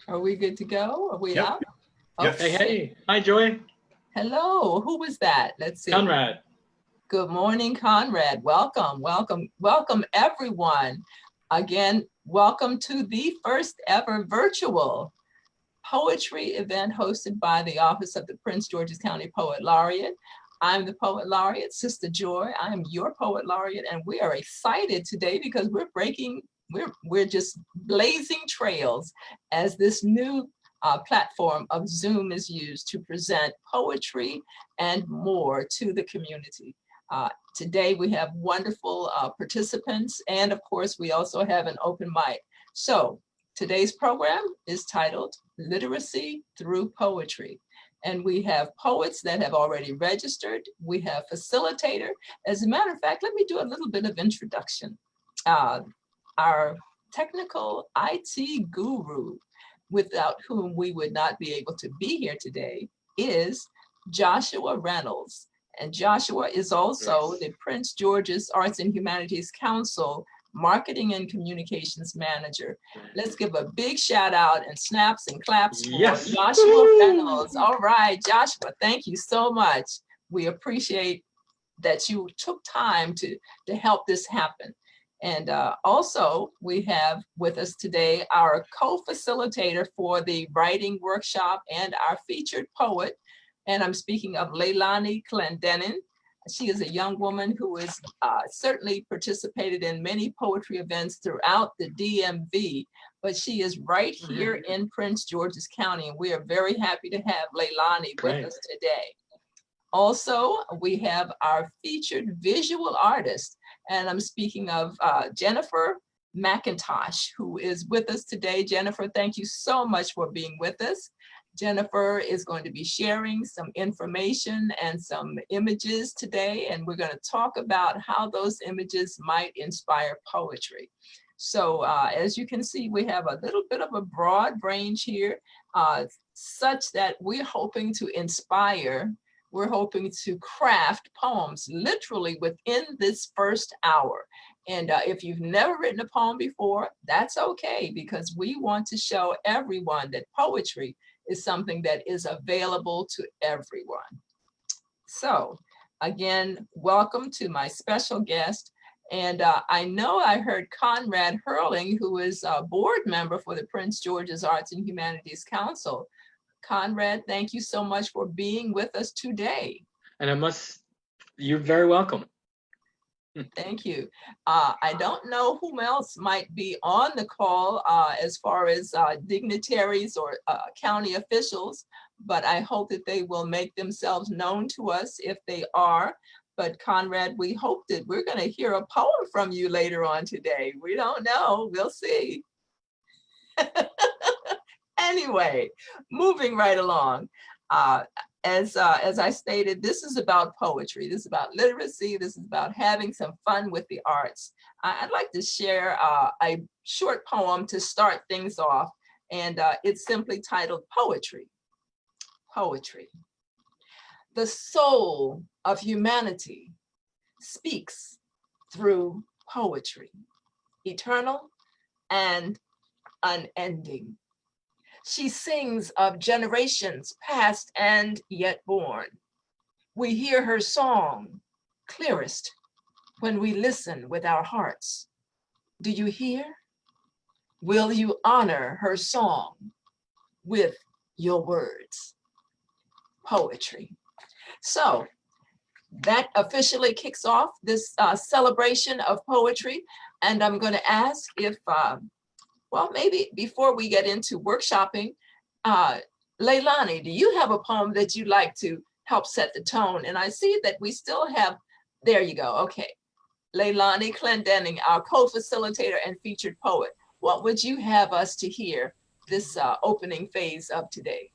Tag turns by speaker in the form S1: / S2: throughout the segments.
S1: Are we good to go? Are we up?
S2: Yep.
S1: Okay.
S2: Hey. Hi, Joy.
S1: Hello. Who was that? Let's see.
S2: Conrad.
S1: Good morning, Conrad. Welcome, welcome, welcome, everyone. Again, welcome to the first ever virtual poetry event hosted by the Office of the Prince George's County Poet Laureate. I'm the Poet Laureate, Sister Joy. I am your Poet Laureate, and we are excited today because we're just blazing trails as this new platform of Zoom is used to present poetry and more to the community. Today we have wonderful participants, and of course we also have an open mic. So today's program is titled Literacy Through Poetry. And we have poets that have already registered. We have facilitator. As a matter of fact, let me do a little bit of introduction. Our technical IT guru, without whom we would not be able to be here today, is Joshua Reynolds. And Joshua is also the Prince George's Arts and Humanities Council Marketing and Communications Manager. Let's give a big shout out and snaps and claps for Joshua Reynolds. All right, Joshua, thank you so much. We appreciate that you took time to help this happen. And also we have with us today our co-facilitator for the writing workshop and our featured poet. And I'm speaking of Leilani Clendenin. She is a young woman who has certainly participated in many poetry events throughout the DMV, but she is right here in Prince George's County. And we are very happy to have Leilani with us today. Also, we have our featured visual artist, and I'm speaking of Jennifer Mcintosh, who is with us today. Jennifer, thank you so much for being with us. Jennifer is going to be sharing some information and some images today, and we're going to talk about how those images might inspire poetry. So as you can see, we have a little bit of a broad range here, such that we're hoping to inspire, we're hoping to craft poems literally within this first hour. And if you've never written a poem before, that's okay, because we want to show everyone that poetry is something that is available to everyone. So again, welcome to my special guest. And I know I heard Conrad Hurling, who is a board member for the Prince George's Arts and Humanities Council. Conrad, thank you so much for being with us today.
S2: And you're very welcome.
S1: Thank you. I don't know whom else might be on the call as far as dignitaries or county officials, but I hope that they will make themselves known to us if they are. But Conrad, we hope that we're going to hear a poem from you later on today. We don't know. We'll see. Anyway, moving right along. As I stated, this is about poetry. This is about literacy. This is about having some fun with the arts. I'd like to share a short poem to start things off, and it's simply titled Poetry. Poetry. The soul of humanity speaks through poetry, eternal and unending. She sings of generations past and yet born. We hear her song clearest when we listen with our hearts. Do you hear? Will you honor her song with your words? Poetry. So that officially kicks off this celebration of poetry. And I'm going to ask if well, maybe before we get into workshopping, Leilani, do you have a poem that you'd like to help set the tone? And I see that we still have, there you go, okay. Leilani Clendenin, our co-facilitator and featured poet. What would you have us to hear this opening phase of today?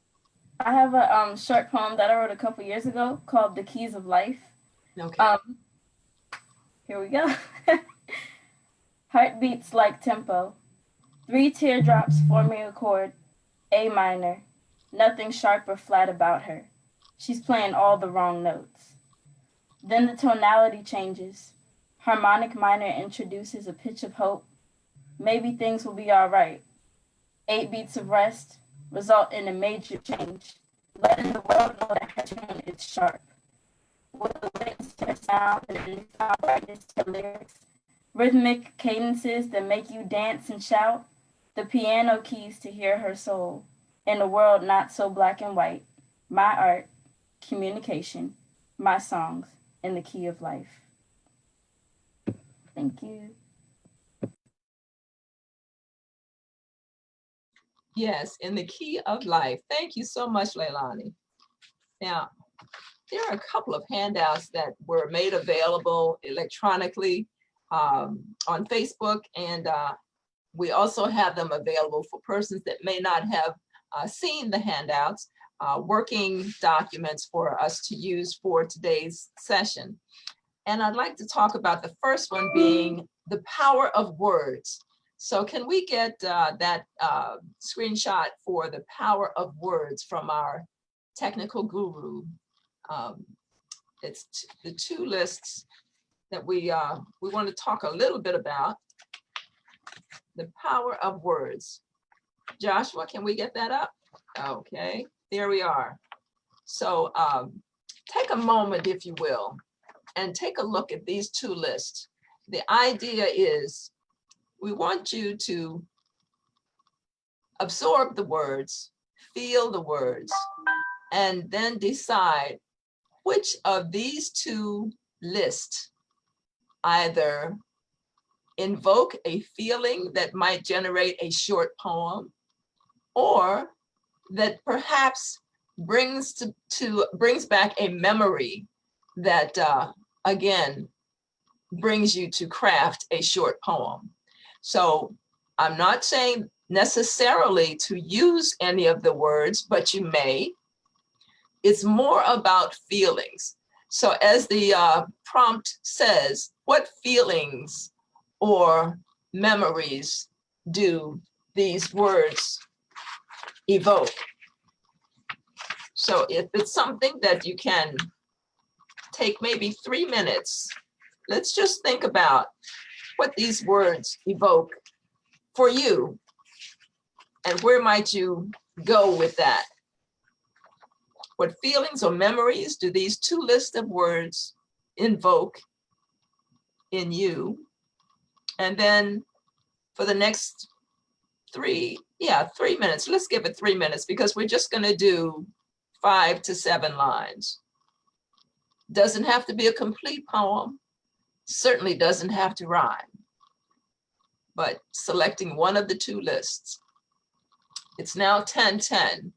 S3: I have a short poem that I wrote a couple years ago called The Keys of Life.
S1: Okay.
S3: Here we go. Heart beats like tempo. 3 teardrops forming a chord, A minor. Nothing sharp or flat about her. She's playing all the wrong notes. Then the tonality changes. Harmonic minor introduces a pitch of hope. Maybe things will be all right. 8 beats of rest result in a major change, letting the world know that her tune is sharp. With a lateness to her sound and a newfound brightness to her lyrics, rhythmic cadences that make you dance and shout, the piano keys to hear her soul. In a world not so black and white, my art, communication, my songs, in the key of life. Thank you.
S1: Yes, in the key of life. Thank you so much, Leilani. Now, there are a couple of handouts that were made available electronically on Facebook, and we also have them available for persons that may not have seen the handouts, working documents for us to use for today's session. And I'd like to talk about the first one being the power of words. So can we get that screenshot for the power of words from our technical guru? It's the two lists that we want to talk a little bit about. The power of words. Joshua, can we get that up? Okay, there we are. So take a moment, if you will, and take a look at these two lists. The idea is we want you to absorb the words, feel the words, and then decide which of these two lists either invoke a feeling that might generate a short poem, or that perhaps brings back a memory that again brings you to craft a short poem. So I'm not saying necessarily to use any of the words, but you may. It's more about feelings. So as the prompt says, what feelings or memories do these words evoke? So if it's something that you can take maybe 3 minutes, let's just think about what these words evoke for you, and where might you go with that? What feelings or memories do these two lists of words invoke in you? And then for the next 3 minutes, let's give it 3 minutes, because we're just going to do 5 to 7 lines. Doesn't have to be a complete poem, certainly doesn't have to rhyme, but selecting one of the two lists. It's now 10:10.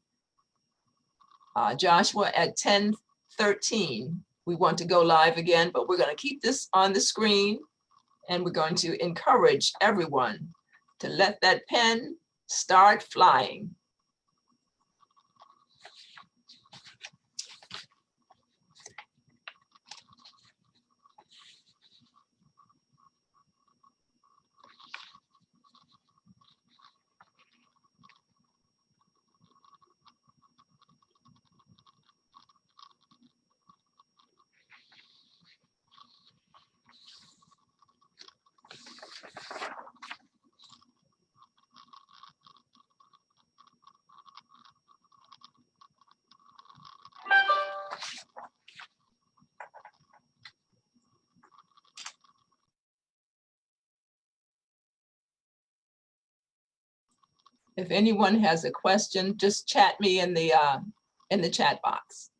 S1: Joshua, at 10:13, we want to go live again, but we're going to keep this on the screen, and we're going to encourage everyone to let that pen start flying. If anyone has a question, just chat me in the chat box.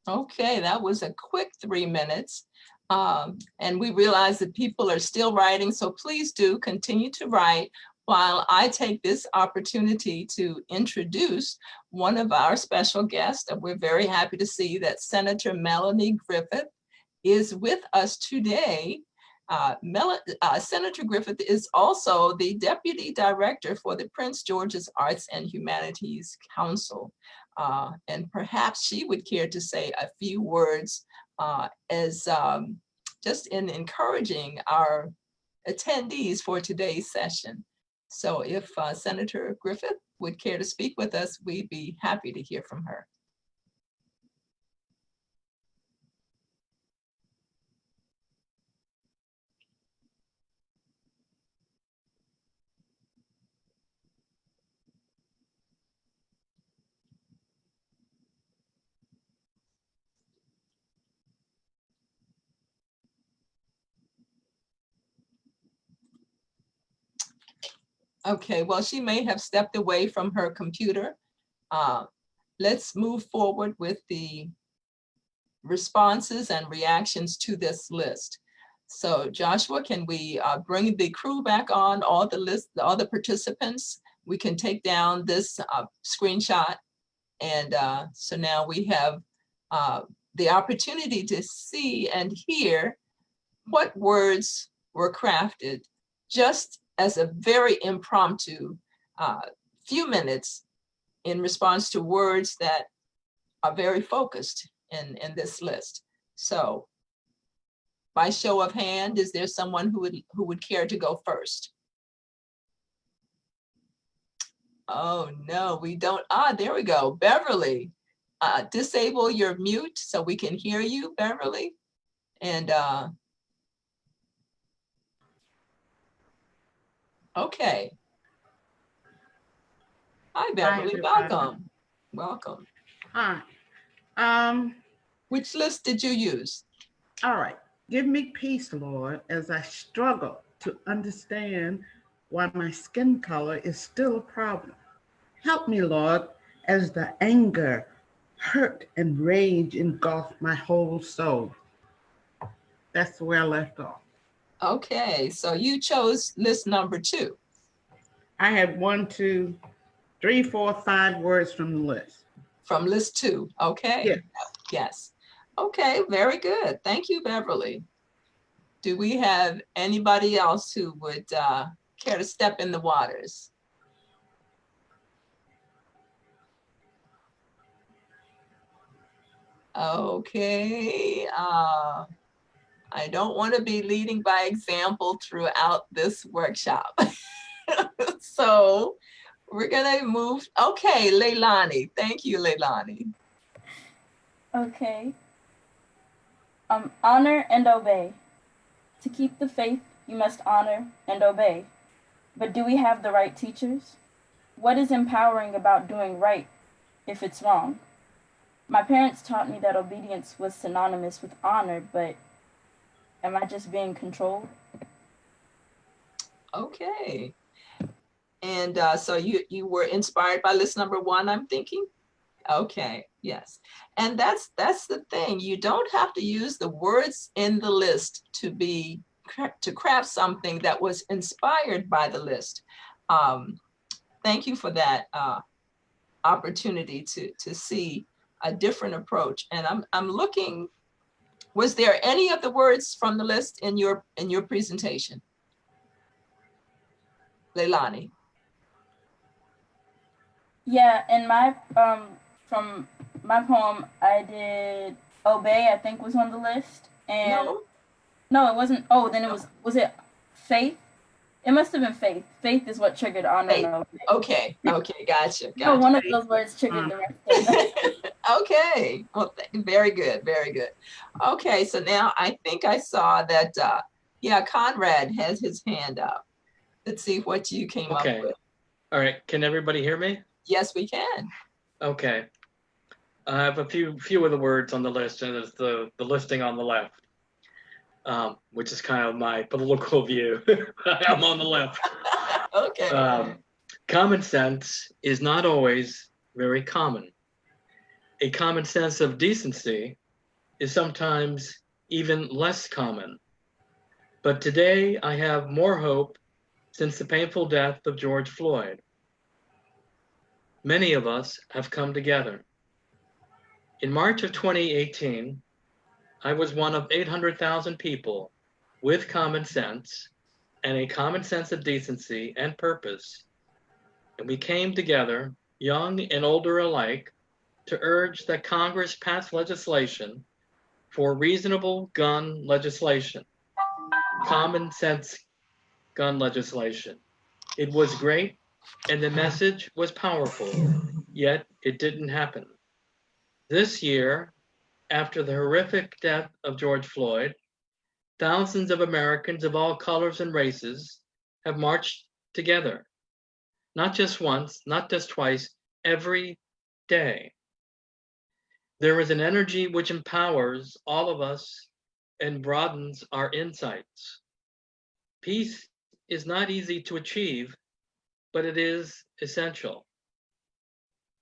S1: Okay, that was a quick 3 minutes. And we realize that people are still writing, so please do continue to write while I take this opportunity to introduce one of our special guests. And we're very happy to see that Senator Melanie Griffith is with us today. Senator Griffith is also the Deputy Director for the Prince George's Arts and Humanities Council. And perhaps she would care to say a few words as just in encouraging our attendees for today's session. So if Senator Griffith would care to speak with us, we'd be happy to hear from her. Okay, well, she may have stepped away from her computer. Let's move forward with the responses and reactions to this list. So Joshua, can we bring the crew back on, all the participants? We can take down this screenshot. And so now we have the opportunity to see and hear what words were crafted just as a very impromptu few minutes in response to words that are very focused in this list. So by show of hand, is there someone who would care to go first? Oh no, we don't. There we go. Beverly, disable your mute so we can hear you, Beverly. And okay. Hi, Beverly. Welcome. Welcome.
S4: Hi.
S1: Which list did you use?
S4: All right. Give me peace, Lord, as I struggle to understand why my skin color is still a problem. Help me, Lord, as the anger, hurt, and rage engulf my whole soul. That's where I left off.
S1: Okay, so you chose list number 2.
S4: I had 1, 2, 3, 4, 5 words from the list.
S1: From list 2, okay.
S4: Yes.
S1: Yes. Okay, very good. Thank you, Beverly. Do we have anybody else who would care to step in the waters? Okay, I don't want to be leading by example throughout this workshop. So we're gonna move. Okay, Leilani. Thank you, Leilani.
S3: Okay. Honor and obey. To keep the faith, you must honor and obey. But do we have the right teachers? What is empowering about doing right if it's wrong? My parents taught me that obedience was synonymous with honor, but am I just being controlled?
S1: Okay. And so you were inspired by list number 1, I'm thinking? Okay, yes. And that's the thing. You don't have to use the words in the list to craft something that was inspired by the list. Thank you for that opportunity to see a different approach. And I'm looking, was there any of the words from the list in your presentation? Leilani.
S3: Yeah, in my from my poem, I did obey, I think was on the list. And no, it wasn't. Oh, then it was it faith? It must have been faith. Faith is what triggered honor.
S1: Faith. And obey. Okay, gotcha.
S3: No, one of those words triggered the rest of it.
S1: Okay, well, very good, very good. Okay, so now I think I saw that, yeah, Conrad has his hand up. Let's see what you came up with.
S2: All right, can everybody hear me?
S1: Yes, we can. Okay.
S2: I have a few of the words on the list, and there's the listing on the left, which is kind of my political view. I'm on the left.
S1: Okay.
S2: Common sense is not always very common. A common sense of decency is sometimes even less common. But today I have more hope since the painful death of George Floyd. Many of us have come together. In March of 2018, I was one of 800,000 people with common sense and a common sense of decency and purpose. And we came together, young and older alike, to urge that Congress pass legislation for reasonable gun legislation, common sense gun legislation. It was great and the message was powerful, yet it didn't happen. This year, after the horrific death of George Floyd, thousands of Americans of all colors and races have marched together, not just once, not just twice, every day. There is an energy which empowers all of us and broadens our insights. Peace is not easy to achieve, but it is essential.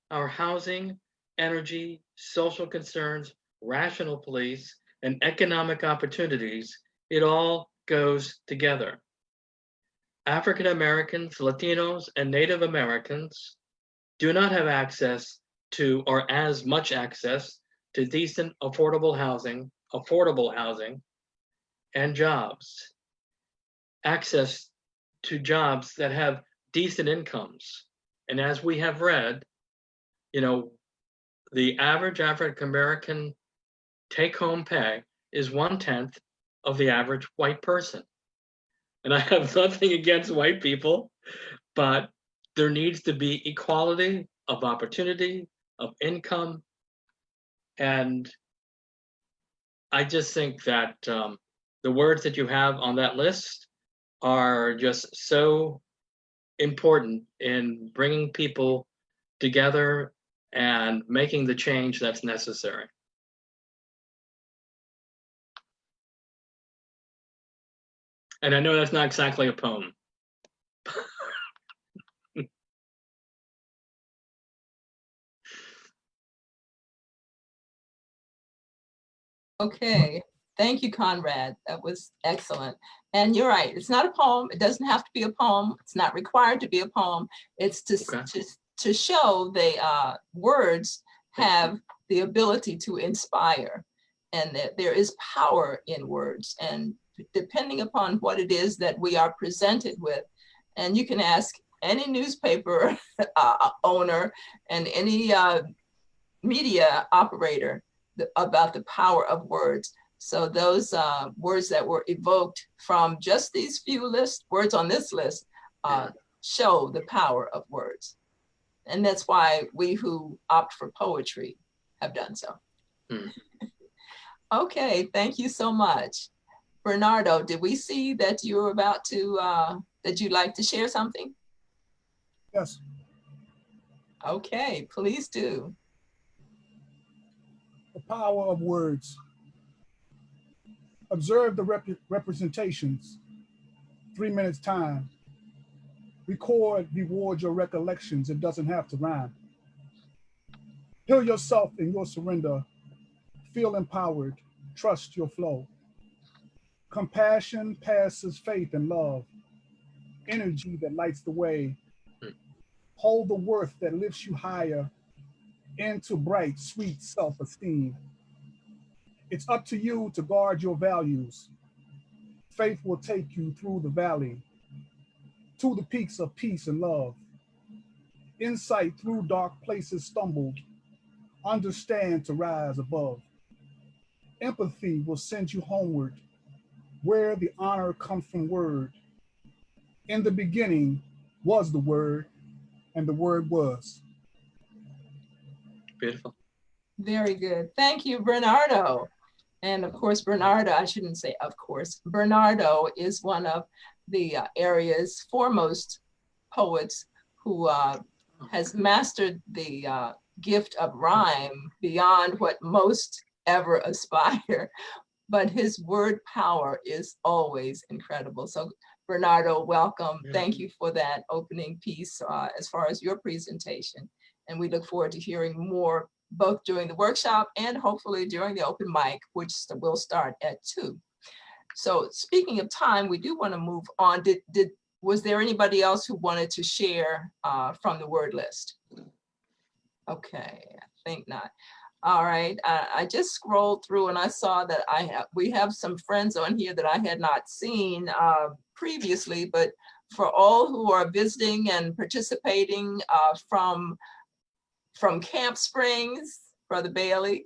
S2: Our housing, energy, social concerns, rational police, and economic opportunities, it all goes together. African Americans, Latinos, and Native Americans do not have access to, or as much access to, decent, affordable housing, and jobs. Access to jobs that have decent incomes. And as we have read, the average African American take-home pay is 1/10 of the average white person. And I have nothing against white people, but there needs to be equality of opportunity, of income. And I just think that the words that you have on that list are just so important in bringing people together and making the change that's necessary. And I know that's not exactly a poem.
S1: Okay, thank you, Conrad. That was excellent. And you're right, it's not a poem. It doesn't have to be a poem. It's not required to be a poem. It's to show the words have the ability to inspire, and that there is power in words. And depending upon what it is that we are presented with, and you can ask any newspaper owner and any media operator about the power of words. So those words that were evoked from just these few words on this list show the power of words. And that's why we who opt for poetry have done so. Okay, thank you so much. Bernardo, did we see that you were about to, that you'd like to share something?
S5: Yes.
S1: Okay, please do.
S5: The power of words. Observe the representations. 3 minutes time. Record, reward your recollections. It doesn't have to rhyme. Heal yourself in your surrender. Feel empowered. Trust your flow. Compassion passes faith and love. Energy that lights the way. Hold the worth that lifts you higher into bright, sweet self-esteem. It's up to you to guard your values. Faith will take you through the valley to the peaks of peace and love. Insight through dark places stumbled. Understand to rise above. Empathy will send you homeward, where the honor comes from word. In the beginning was the word, and the word was.
S2: Beautiful.
S1: Very good. Thank you, Bernardo. And of course, Bernardo, I shouldn't say of course, Bernardo is one of the area's foremost poets who has mastered the gift of rhyme beyond what most ever aspire. But his word power is always incredible. So Bernardo, welcome. Thank you for that opening piece as far as your presentation. And we look forward to hearing more both during the workshop and hopefully during the open mic, which will start at 2. So speaking of time, we do want to move on. Was there anybody else who wanted to share from the word list? Okay, I think not. All right, I just scrolled through and I saw that we have some friends on here that I had not seen previously, but for all who are visiting and participating from Camp Springs, Brother Bailey,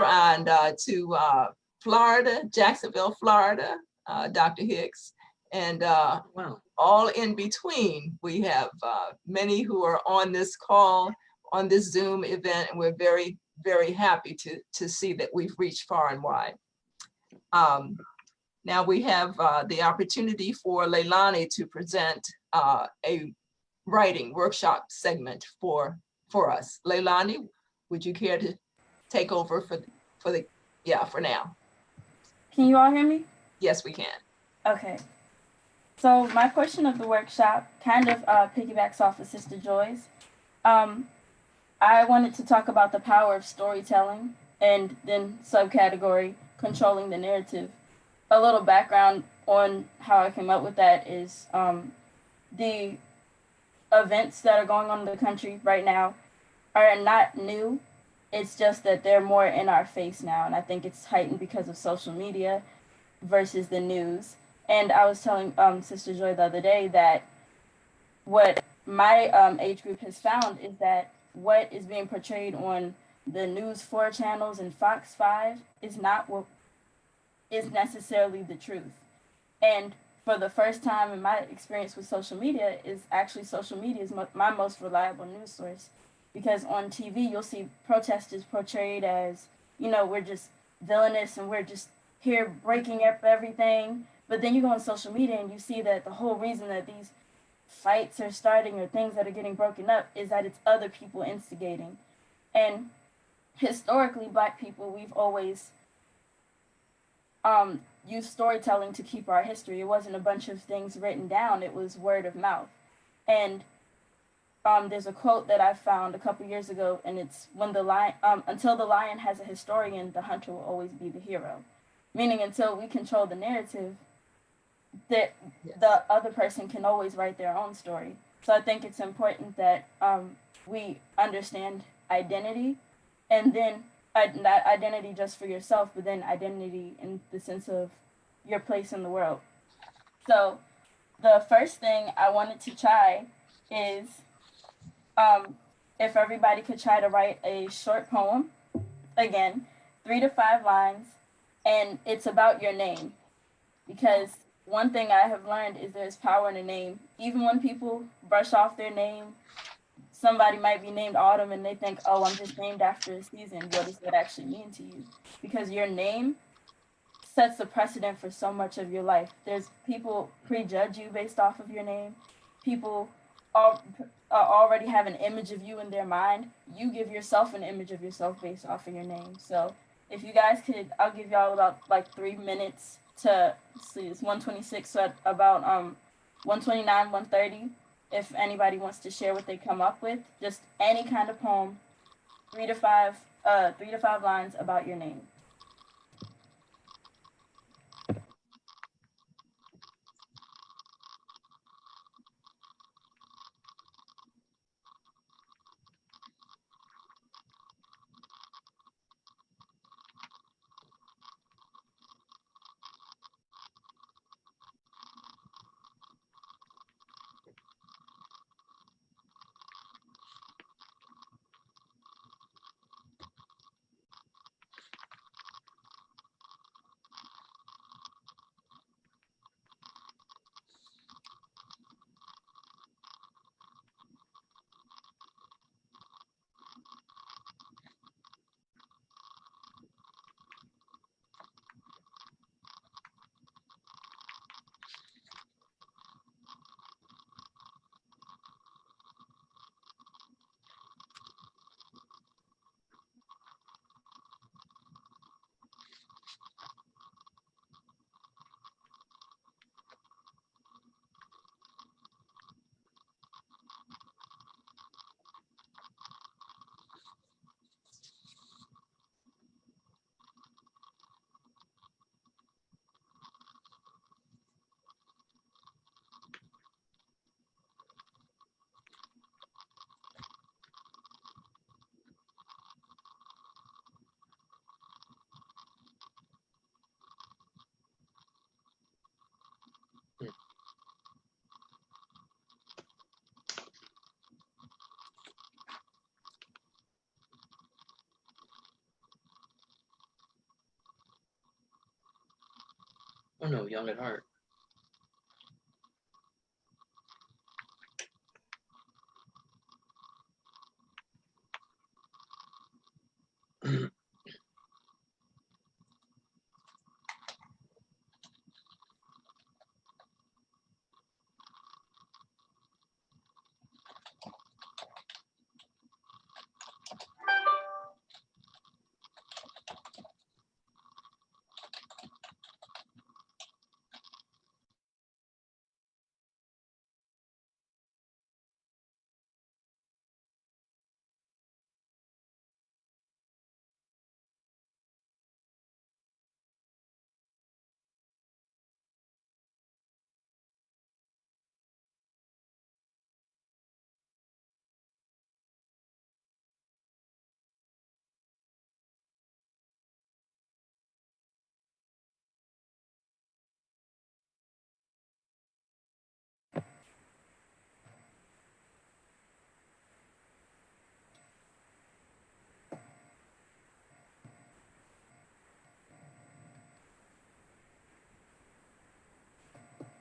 S1: and to Florida, Jacksonville, Florida, Dr. Hicks, and
S2: Wow.
S1: all in between. We have many who are on this call, on this Zoom event, and we're very, very happy to see that we've reached far and wide. Now we have the opportunity for Leilani to present a writing workshop segment for us. Leilani, would you care to take over for now?
S3: Can you all hear me?
S1: Yes, we can.
S3: Okay. So my portion of the workshop kind of piggybacks off of Sister Joy's. I wanted to talk about the power of storytelling and then subcategory controlling the narrative. A little background on how I came up with that is the events that are going on in the country right now are not new. It's just that they're more in our face now. And I think it's heightened because of social media versus the news. And I was telling Sister Joy the other day that what my age group has found is that what is being portrayed on the News 4 channels and Fox 5 is not what is necessarily the truth. And for the first time in my experience with social media, is actually social media is my most reliable news source. Because on TV, you'll see protesters portrayed as, we're just villainous and we're just here breaking up everything. But then you go on social media and you see that the whole reason that these fights are starting or things that are getting broken up is that it's other people instigating. And historically, Black people, we've always used storytelling to keep our history. It wasn't a bunch of things written down, it was word of mouth. And there's a quote that I found a couple years ago, and it's when the lion, until the lion has a historian, the hunter will always be the hero. Meaning until we control the narrative, that the other person can always write their own story. So I think it's important that we understand identity, and then not identity just for yourself, but then identity in the sense of your place in the world. So the first thing I wanted to try is if everybody could try to write a short poem, again, 3 to 5 lines, and it's about your name. Because one thing I have learned is there's power in a name. Even when people brush off their name, somebody might be named Autumn and they think, oh, I'm just named after a season. What does that actually mean to you? Because your name sets the precedent for so much of your life. There's people prejudge you based off of your name. People already have an image of you in their mind. You give yourself an image of yourself based off of your name. So if you guys could, I'll give y'all about like 3 minutes to see. It's 1:26, so at about 1:29, 1:30. If anybody wants to share what they come up with, just any kind of poem, 3 to 5 lines about your name.
S2: Oh no, Young at Heart.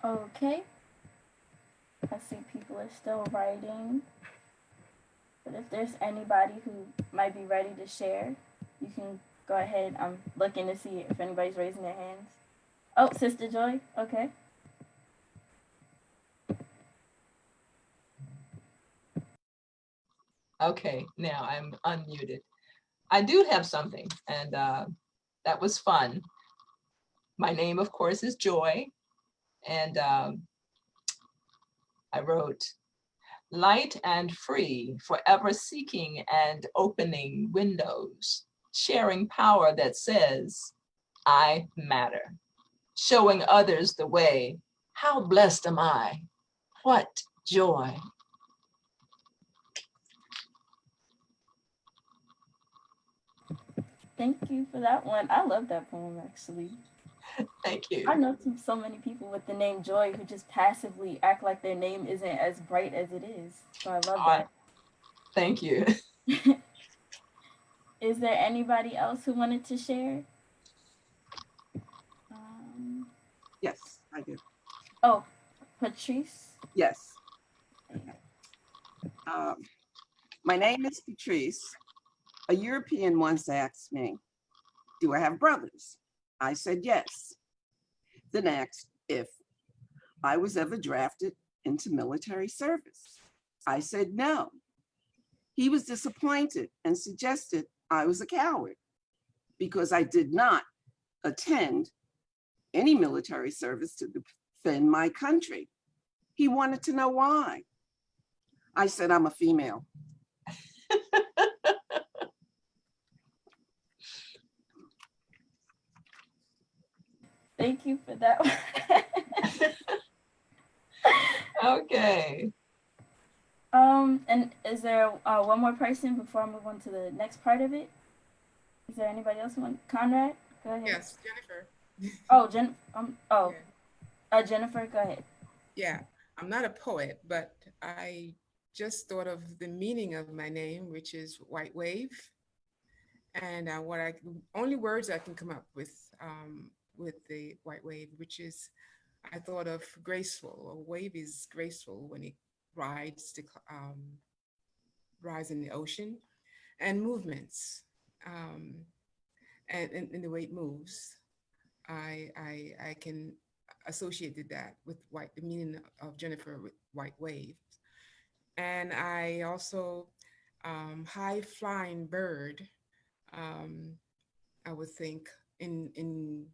S3: Okay. I see people are still writing. But if there's anybody who might be ready to share, you can go ahead. I'm looking to see if anybody's raising their hands. Oh, Sister Joy. Okay.
S1: Okay, now I'm unmuted. I do have something, and that was fun. My name, of course, is Joy, and I wrote, light and free, forever seeking and opening windows, sharing power that says, I matter, showing others the way. How blessed am I? What joy.
S3: Thank you for that one. I love that poem, actually.
S1: Thank you.
S3: I know so many people with the name Joy who just passively act like their name isn't as bright as it is. So I love that.
S1: Thank you.
S3: Is there anybody else who wanted to share?
S6: Yes, I do.
S3: Oh, Patrice?
S6: Yes. My name is Patrice. A European once asked me, do I have brothers? I said yes. Then asked if I was ever drafted into military service. I said no. He was disappointed and suggested I was a coward because I did not attend any military service to defend my country. He wanted to know why. I said, I'm a female.
S3: Thank you for that one.
S1: Okay.
S3: And is there one more person before I move on to the next part of it? Is there anybody else who want? Conrad, go ahead.
S7: Yes, Jennifer.
S3: Oh, Jennifer, go ahead.
S7: Yeah, I'm not a poet, but I just thought of the meaning of my name, which is white wave. And only words I can come up with the white wave, which is, I thought of graceful. A wave is graceful when it rides in the ocean, and movements, and in the way it moves. I can associate that with the meaning of Jennifer with white waves. And I also, high flying bird, I would think in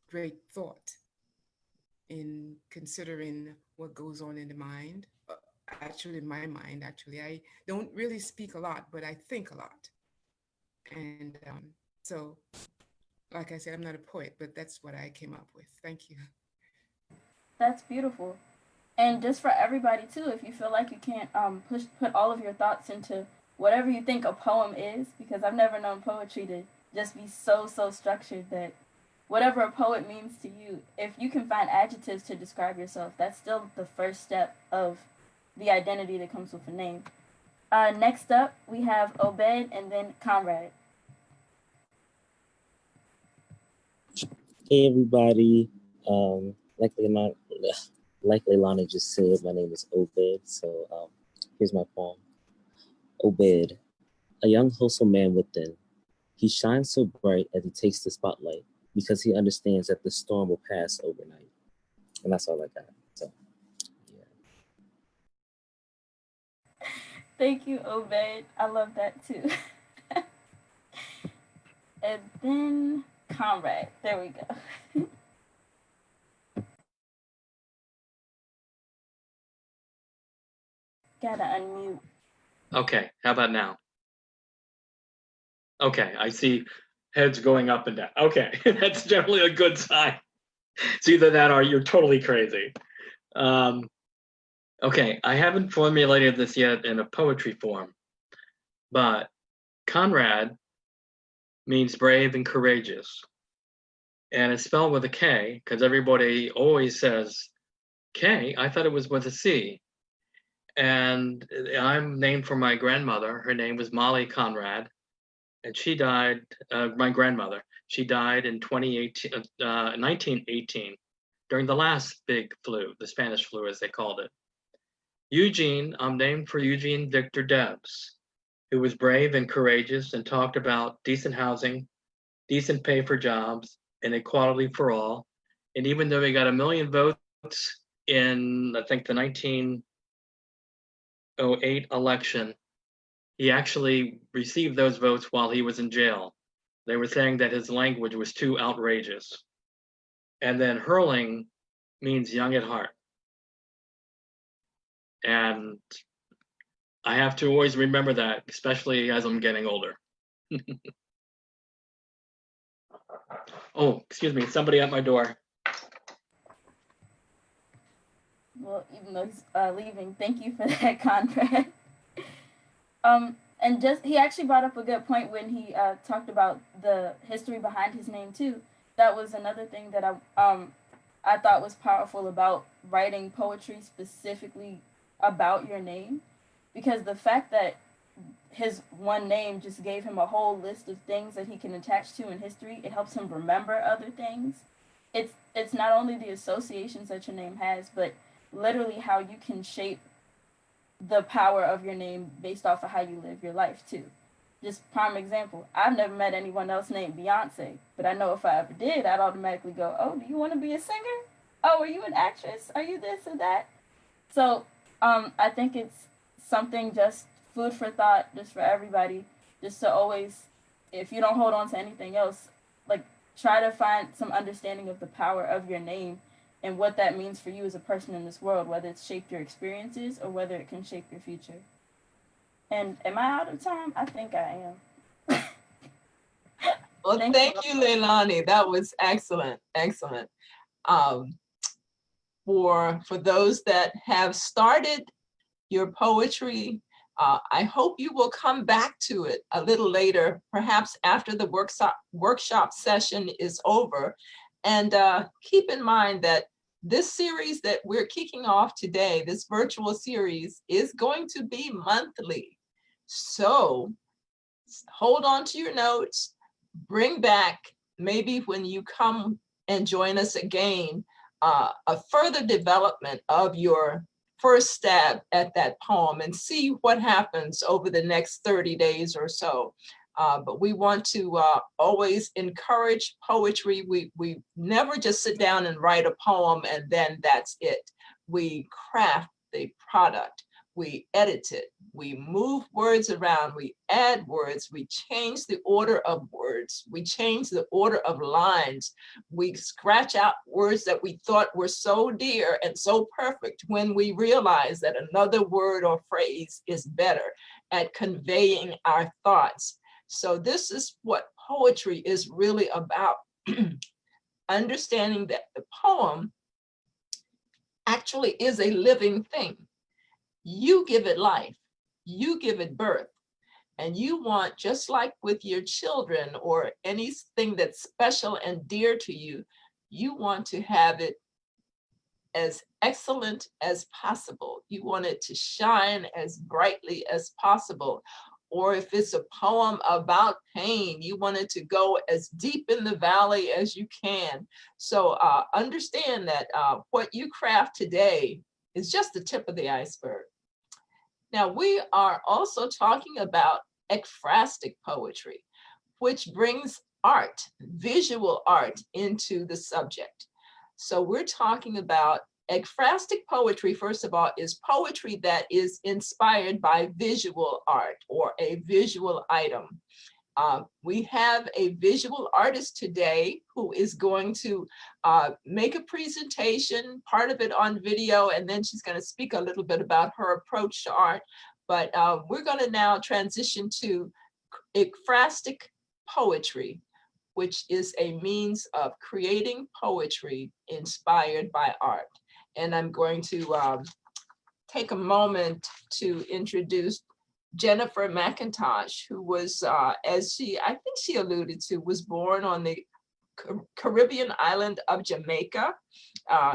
S7: great thought, in considering what goes on in the mind. Actually, in my mind, I don't really speak a lot, but I think a lot. And so, like I said, I'm not a poet, but that's what I came up with. Thank you.
S3: That's beautiful. And just for everybody too, if you feel like you can't put all of your thoughts into whatever you think a poem is, because I've never known poetry to just be so structured that whatever a poet means to you, if you can find adjectives to describe yourself, that's still the first step of the identity that comes with a name. Next up, we have Obed and then Conrad.
S8: Hey everybody, Like Leilani just said, my name is Obed. So here's my poem. Obed, a young wholesome man within. He shines so bright as he takes the spotlight because he understands that the storm will pass overnight. And that's all I got. So, yeah.
S3: Thank you, Obed. I love that too. And then Comrade. There we go. Gotta unmute.
S2: Okay, how about now? Okay, I see heads going up and down. Okay, that's generally a good sign. It's either that or you're totally crazy. Okay, I haven't formulated this yet in a poetry form, but Conrad means brave and courageous. And it's spelled with a K because everybody always says K. I thought it was with a C. And I'm named for my grandmother. Her name was Molly Conrad. And she died, my grandmother, she died in 1918 during the last big flu, the Spanish flu as they called it. Eugene, I'm named for Eugene Victor Debs, who was brave and courageous and talked about decent housing, decent pay for jobs, and equality for all. And even though he got 1 million votes in, I think, the 1908 election, he actually received those votes while he was in jail. They were saying that his language was too outrageous. And then Hurling means young at heart. And I have to always remember that, especially as I'm getting older. Oh, excuse me, somebody at my door.
S3: Well, even though he's leaving, thank you for that, Conrad. And just he actually brought up a good point when he talked about the history behind his name too. That was another thing that I thought was powerful about writing poetry specifically about your name, because the fact that his one name just gave him a whole list of things that he can attach to in history. It helps him remember other things. It's not only the associations that your name has, but literally how you can shape the power of your name based off of how you live your life too. Just prime example, I've never met anyone else named Beyonce, but I know if I ever did, I'd automatically go, oh, do you want to be a singer? Oh, are you an actress? Are you this or that? So I think it's something just food for thought, just for everybody, just to always, if you don't hold on to anything else, like try to find some understanding of the power of your name and what that means for you as a person in this world, whether it's shaped your experiences or whether it can shape your future. And am I out of time? I think I am.
S1: Well, thank you, Leilani. That was excellent, excellent. For those that have started your poetry, I hope you will come back to it a little later, perhaps after the workshop session is over. And keep in mind that this series that we're kicking off today, this virtual series, is going to be monthly. So hold on to your notes, bring back, maybe when you come and join us again, a further development of your first stab at that poem and see what happens over the next 30 days or so. But we want to always encourage poetry. We never just sit down and write a poem and then that's it. We craft the product, we edit it, we move words around, we add words, we change the order of words, we change the order of lines, we scratch out words that we thought were so dear and so perfect when we realize that another word or phrase is better at conveying our thoughts. So this is what poetry is really about. Understanding that the poem actually is a living thing. You give it life, you give it birth, and you want, just like with your children or anything that's special and dear to you, you want to have it as excellent as possible. You want it to shine as brightly as possible. or if it's a poem about pain, you wanted to go as deep in the valley as you can. So understand that what you craft today is just the tip of the iceberg. Now, we are also talking about ekphrastic poetry, which brings art, visual art, into the subject. So we're talking about ekphrastic poetry, first of all, is poetry that is inspired by visual art or a visual item. We have a visual artist today who is going to make a presentation, part of it on video, and then she's going to speak a little bit about her approach to art. But we're going to now transition to ekphrastic poetry, which is a means of creating poetry inspired by art. And I'm going to take a moment to introduce Jennifer Mcintosh, who was, as I think she alluded to, was born on the Caribbean island of Jamaica.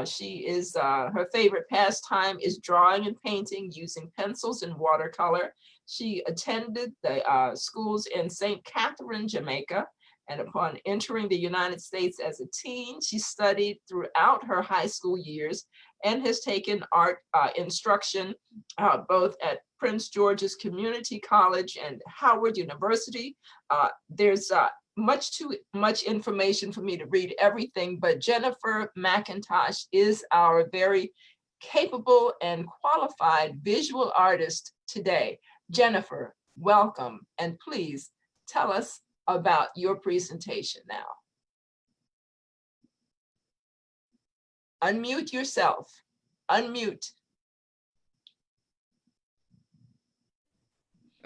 S1: She is, her favorite pastime is drawing and painting using pencils and watercolor. She attended the schools in St. Catherine, Jamaica, and upon entering the United States as a teen, she studied throughout her high school years and has taken art instruction both at Prince George's Community College and Howard University. There's too much information for me to read everything, but Jennifer Mcintosh is our very capable and qualified visual artist today. Jennifer, welcome, and please tell us about your presentation now. Unmute yourself. Unmute.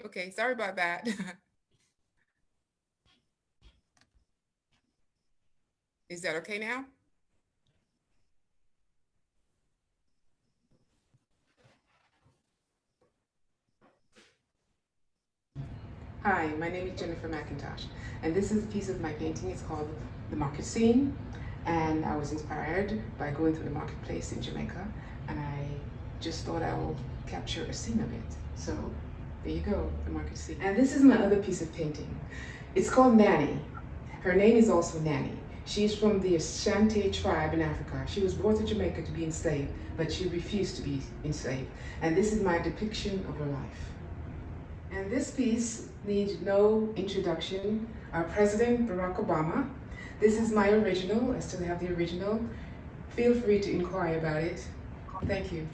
S7: Okay, sorry about that. Is that okay now? Hi, my name is Jennifer Mcintosh, and this is a piece of my painting. It's called The Market Scene, and I was inspired by going through the marketplace in Jamaica, and I just thought I will capture a scene of it. So there you go, The Market Scene. And this is my other piece of painting. It's called Nanny. Her name is also Nanny. She's from the Chanting tribe in Africa. She was brought to Jamaica to be enslaved, but she refused to be enslaved. And this is my depiction of her life. And this piece needs no introduction. Our President Barack Obama. This is my original. I still have the original. Feel free to inquire about it. Thank you.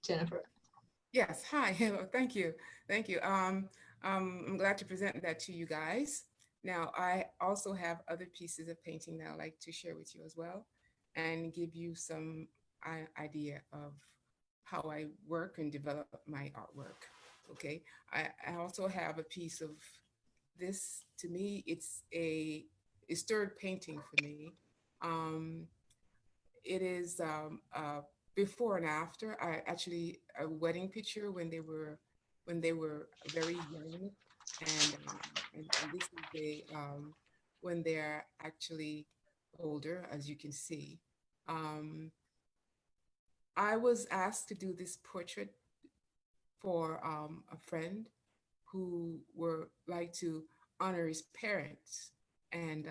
S1: Jennifer.
S7: Yes, hi, hello, thank you, thank you. I'm glad to present that to you guys. Now, I also have other pieces of painting that I'd like to share with you as well and give you some idea of how I work and develop my artwork, okay? I also have a piece of this. To me, it's a stirred painting for me. It is before and after. I actually a wedding picture when they were very young, and this is when they're actually older, as you can see. I was asked to do this portrait for a friend who were like to honor his parents, and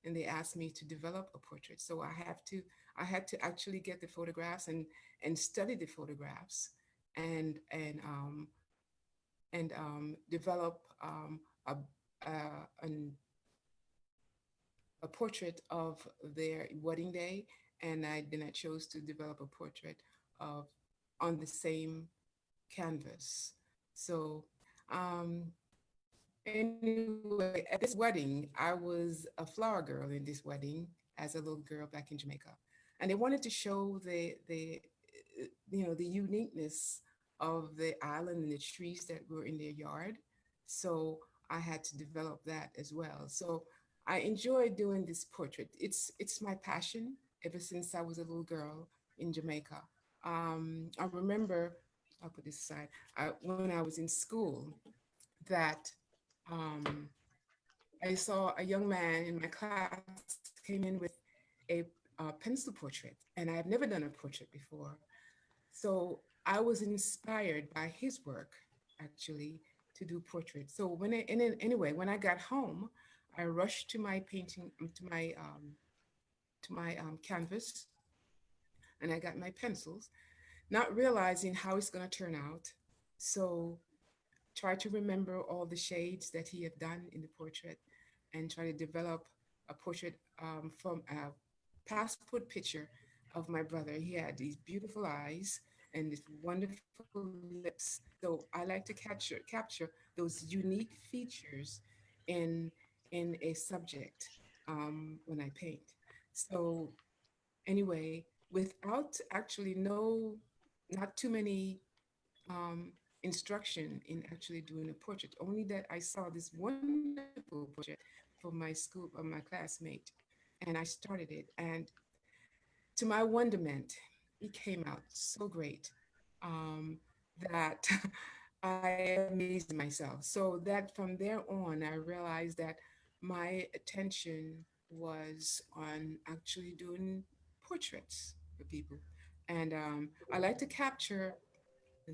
S7: they asked me to develop a portrait. So I had to actually get the photographs and study the photographs and develop a, a portrait of their wedding day. And then I chose to develop a portrait of on the same canvas. So anyway, at this wedding, I was a flower girl in this wedding as a little girl back in Jamaica. And they wanted to show the uniqueness of the island and the trees that were in their yard. So I had to develop that as well. So I enjoy doing this portrait. It's my passion ever since I was a little girl in Jamaica. I remember, I'll put this aside, when I was in school, that I saw a young man in my class came in with a pencil portrait, and I've never done a portrait before. So I was inspired by his work actually to do portraits. So anyway, when I got home, I rushed to my painting to my canvas, and I got my pencils, not realizing how it's going to turn out. So try to remember all the shades that he had done in the portrait, and try to develop a portrait from a passport picture of my brother. He had these beautiful eyes and these wonderful lips. So I like to capture those unique features in a subject when I paint. So anyway, without actually not too many instruction in actually doing a portrait, only that I saw this wonderful portrait from my school, of my classmate, and I started it. And to my wonderment, it came out so great um, that I amazed myself. So that from there on, I realized that my attention was on actually doing portraits for people. And I like to capture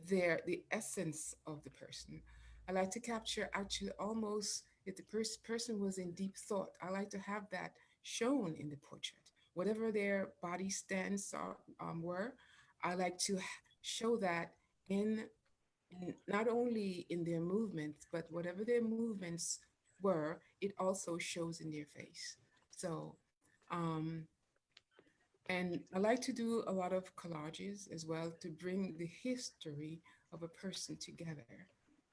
S7: the essence of the person. I like to capture actually almost if the person was in deep thought. I like to have that shown in the portrait. Whatever their body stance were, I like to show that in not only in their movements, but whatever their movements were, it also shows in their face. So um, and I like to do a lot of collages as well to bring the history of a person together,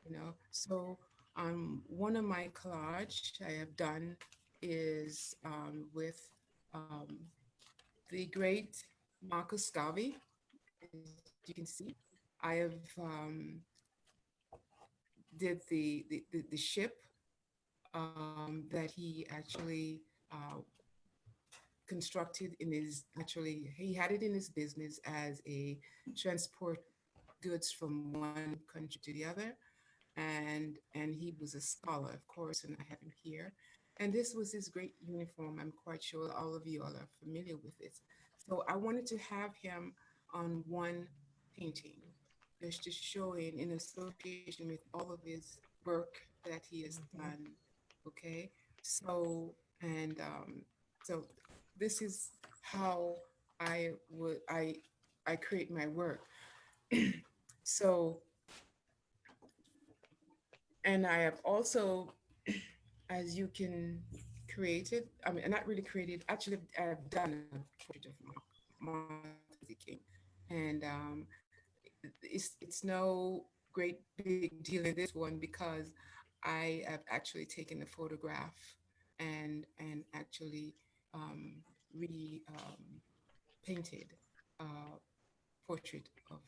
S7: you know. So one of my collage I have done is with um, the great Marcus Garvey, as you can see. I have did the ship that he actually constructed in his actually he had it in his business as a transport goods from one country to the other, and he was a scholar, of course, and I have him here. And this was his great uniform. I'm quite sure all of you all are familiar with this. So I wanted to have him on one painting, just to show in association with all of his work that he has done. Okay, so and so this is how I create my work. So, and I have also, as you can create it, I mean, not really created, actually, I've done a portrait of Martin Luther King. And it's no great big deal in this one because I have actually taken a photograph and actually um, re painted a portrait of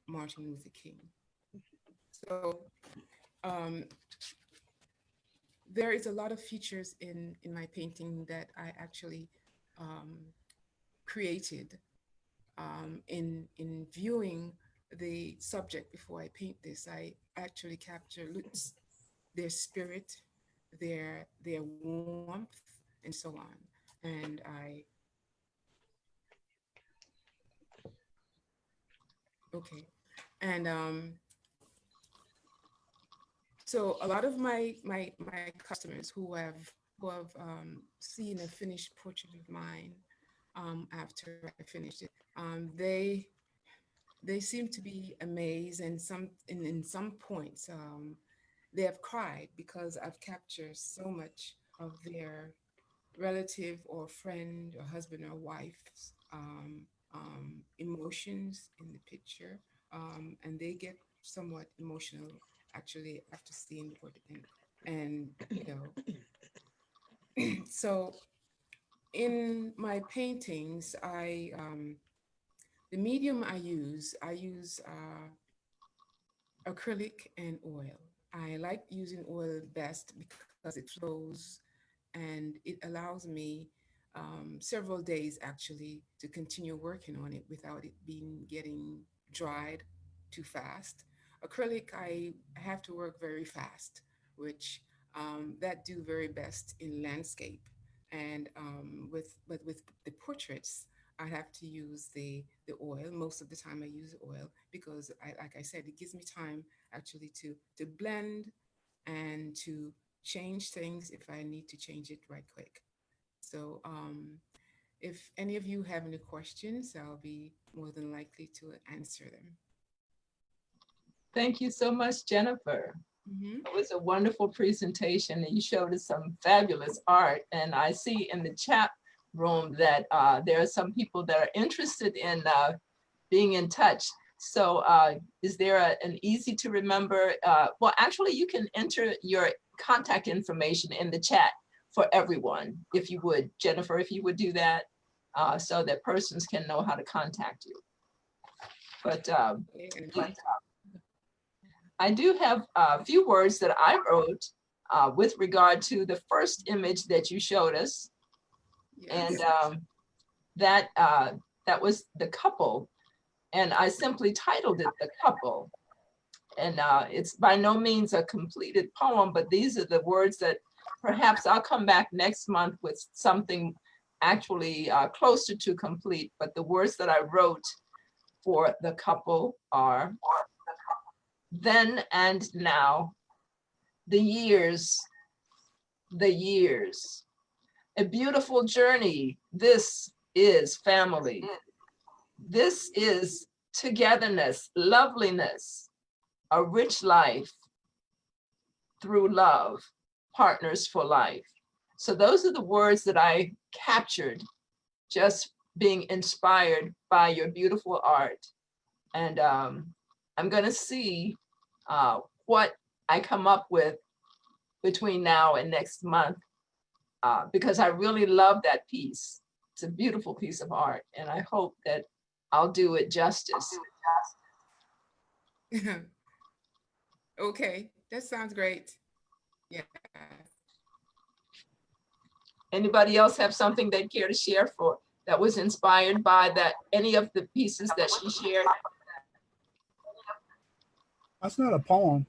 S7: Martin Luther King. So um, there is a lot of features in my painting that I actually um, created in viewing the subject before I paint this. I actually capture their spirit, their warmth, and so on. And okay, and so a lot of my customers who have seen a finished portrait of mine after I finished it, they seem to be amazed, and in some points they have cried because I've captured so much of their relative or friend or husband or wife's emotions in the picture, and they get somewhat emotional actually after seeing the portrait. And you know, so in my paintings, the medium I use acrylic and oil. I like using oil best because it flows and it allows me several days actually to continue working on it without it being getting dried too fast. Acrylic, I have to work very fast, which that do very best in landscape. And with the portraits, I have to use the oil. Most of the time I use oil because like I said, it gives me time actually to blend and to change things if I need to change it right quick. So if any of you have any questions, I'll be more than likely to answer them.
S1: Thank you so much, Jennifer.
S7: Mhm.
S1: It was a wonderful presentation and you showed us some fabulous art. And I see in the chat room that there are some people that are interested in being in touch. So is there an easy to remember? Well, actually you can enter your contact information in the chat for everyone, if you would, Jennifer, if you would do that, so that persons can know how to contact you. But I do have a few words that I wrote with regard to the first image that you showed us.
S7: Yes.
S1: And that was the couple. And I simply titled it The Couple. And it's by no means a completed poem, but these are the words that perhaps I'll come back next month with something actually closer to complete. But the words that I wrote for the couple are: then and now, the years, a beautiful journey. This is family. This is togetherness, loveliness, a rich life through love, partners for life. So those are the words that I captured just being inspired by your beautiful art. And I'm gonna see what I come up with between now and next month, because I really love that piece. It's a beautiful piece of art, and I hope that I'll do it justice.
S7: Okay, that sounds great. Yeah.
S1: Anybody else have something they'd care to share for that was inspired by that, any of the pieces that she shared?
S5: That's not a poem,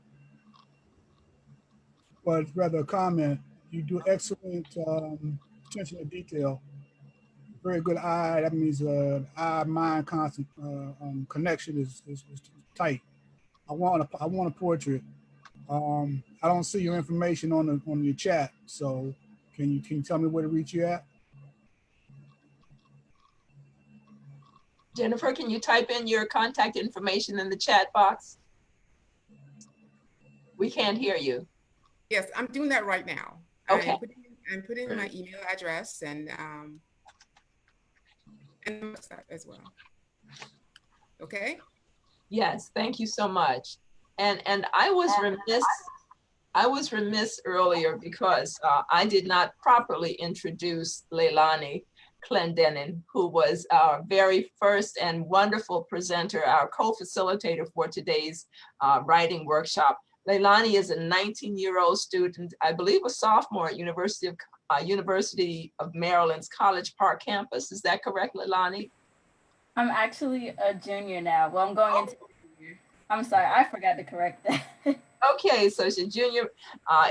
S5: but it's rather a comment. You do excellent attention to detail. Very good eye. That means eye-mind constant connection is tight. I want a portrait. I don't see your information on your chat. So can you tell me where to reach you at?
S1: Jennifer, can you type in your contact information in the chat box? We can't hear you.
S7: Yes, I'm doing that right now.
S1: Okay.
S7: I'm putting my email address and as well. Okay.
S1: Yes, thank you so much. And I was remiss earlier because I did not properly introduce Leilani Clendenin, who was our very first and wonderful presenter, our co-facilitator for today's writing workshop. Leilani is a 19-year-old student, I believe a sophomore at University of Maryland's College Park campus. Is that correct, Leilani?
S3: I'm actually a junior now. Well, I'm going into junior. I'm sorry, I forgot to correct that.
S1: Okay, so she's a junior.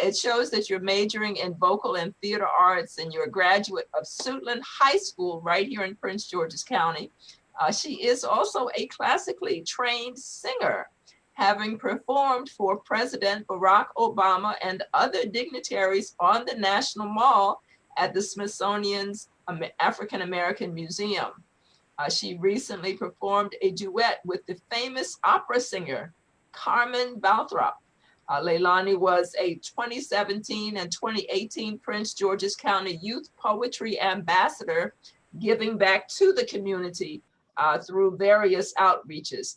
S1: It shows that you're majoring in vocal and theater arts and you're a graduate of Suitland High School right here in Prince George's County. She is also a classically trained singer, having performed for President Barack Obama and other dignitaries on the National Mall at the Smithsonian's African American Museum. She recently performed a duet with the famous opera singer, Carmen Balthrop. Leilani was a 2017 and 2018 Prince George's County Youth Poetry Ambassador, giving back to the community through various outreaches.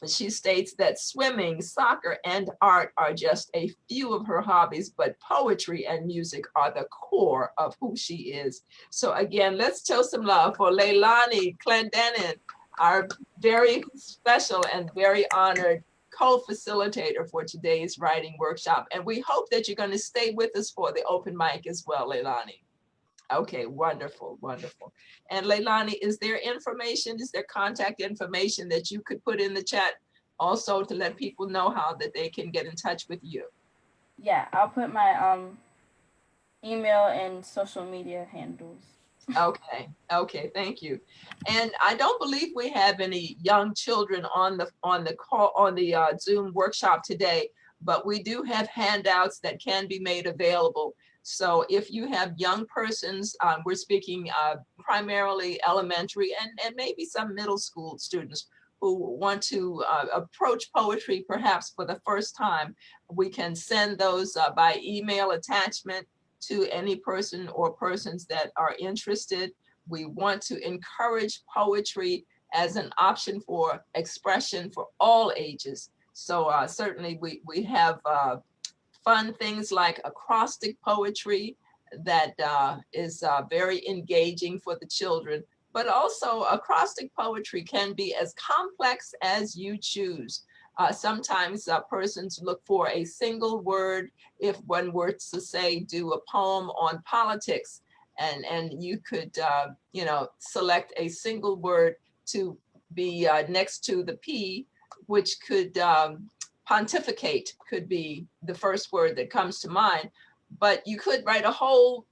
S1: She states that swimming, soccer, and art are just a few of her hobbies, but poetry and music are the core of who she is. So again, let's show some love for Leilani Clendenin, our very special and very honored co-facilitator for today's writing workshop. And we hope that you're going to stay with us for the open mic as well, Leilani. Okay, wonderful, wonderful. And Leilani, is there information, is there contact information that you could put in the chat also to let people know how that they can get in touch with you?
S3: Yeah, I'll put my email and social media handles.
S1: Okay, thank you. And I don't believe we have any young children on the call on the Zoom workshop today, but we do have handouts that can be made available. So if you have young persons, we're speaking primarily elementary and maybe some middle school students who want to approach poetry perhaps for the first time, we can send those by email attachment to any person or persons that are interested. We want to encourage poetry as an option for expression for all ages. So certainly we have fun things like acrostic poetry that is very engaging for the children, but also acrostic poetry can be as complex as you choose. Sometimes persons look for a single word. If one were to say, do a poem on politics, and you could, select a single word to be next to the P, which could pontificate could be the first word that comes to mind, but you could write a whole,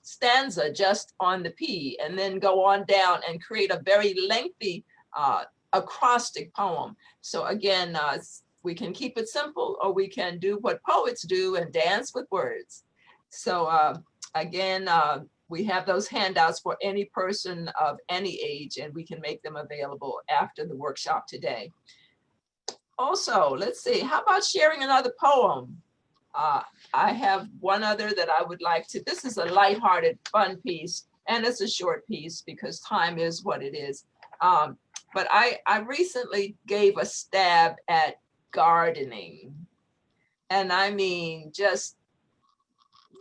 S1: stanza just on the P and then go on down and create a very lengthy acrostic poem. So again, we can keep it simple or we can do what poets do and dance with words. So again, we have those handouts for any person of any age and we can make them available after the workshop today. Also, let's see, how about sharing another poem? I have one other that I would like to, this is a lighthearted, fun piece, and it's a short piece because time is what it is. But I recently gave a stab at gardening. And I mean, just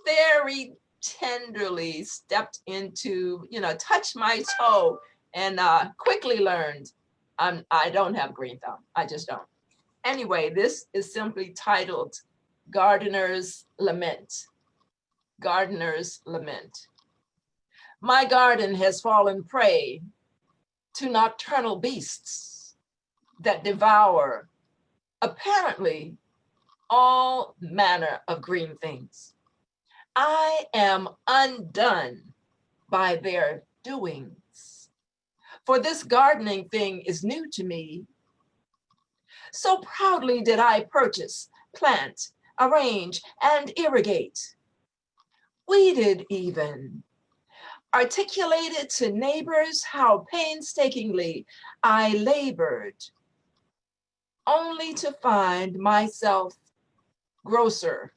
S1: very tenderly stepped into, touched my toe and quickly learned I don't have green thumb. I just don't. Anyway, this is simply titled Gardener's Lament. Gardener's Lament. My garden has fallen prey to nocturnal beasts that devour, apparently, all manner of green things. I am undone by their doings, for this gardening thing is new to me. So proudly did I purchase, plant, arrange, and irrigate, weeded even, articulated to neighbors how painstakingly I labored, only to find myself grocer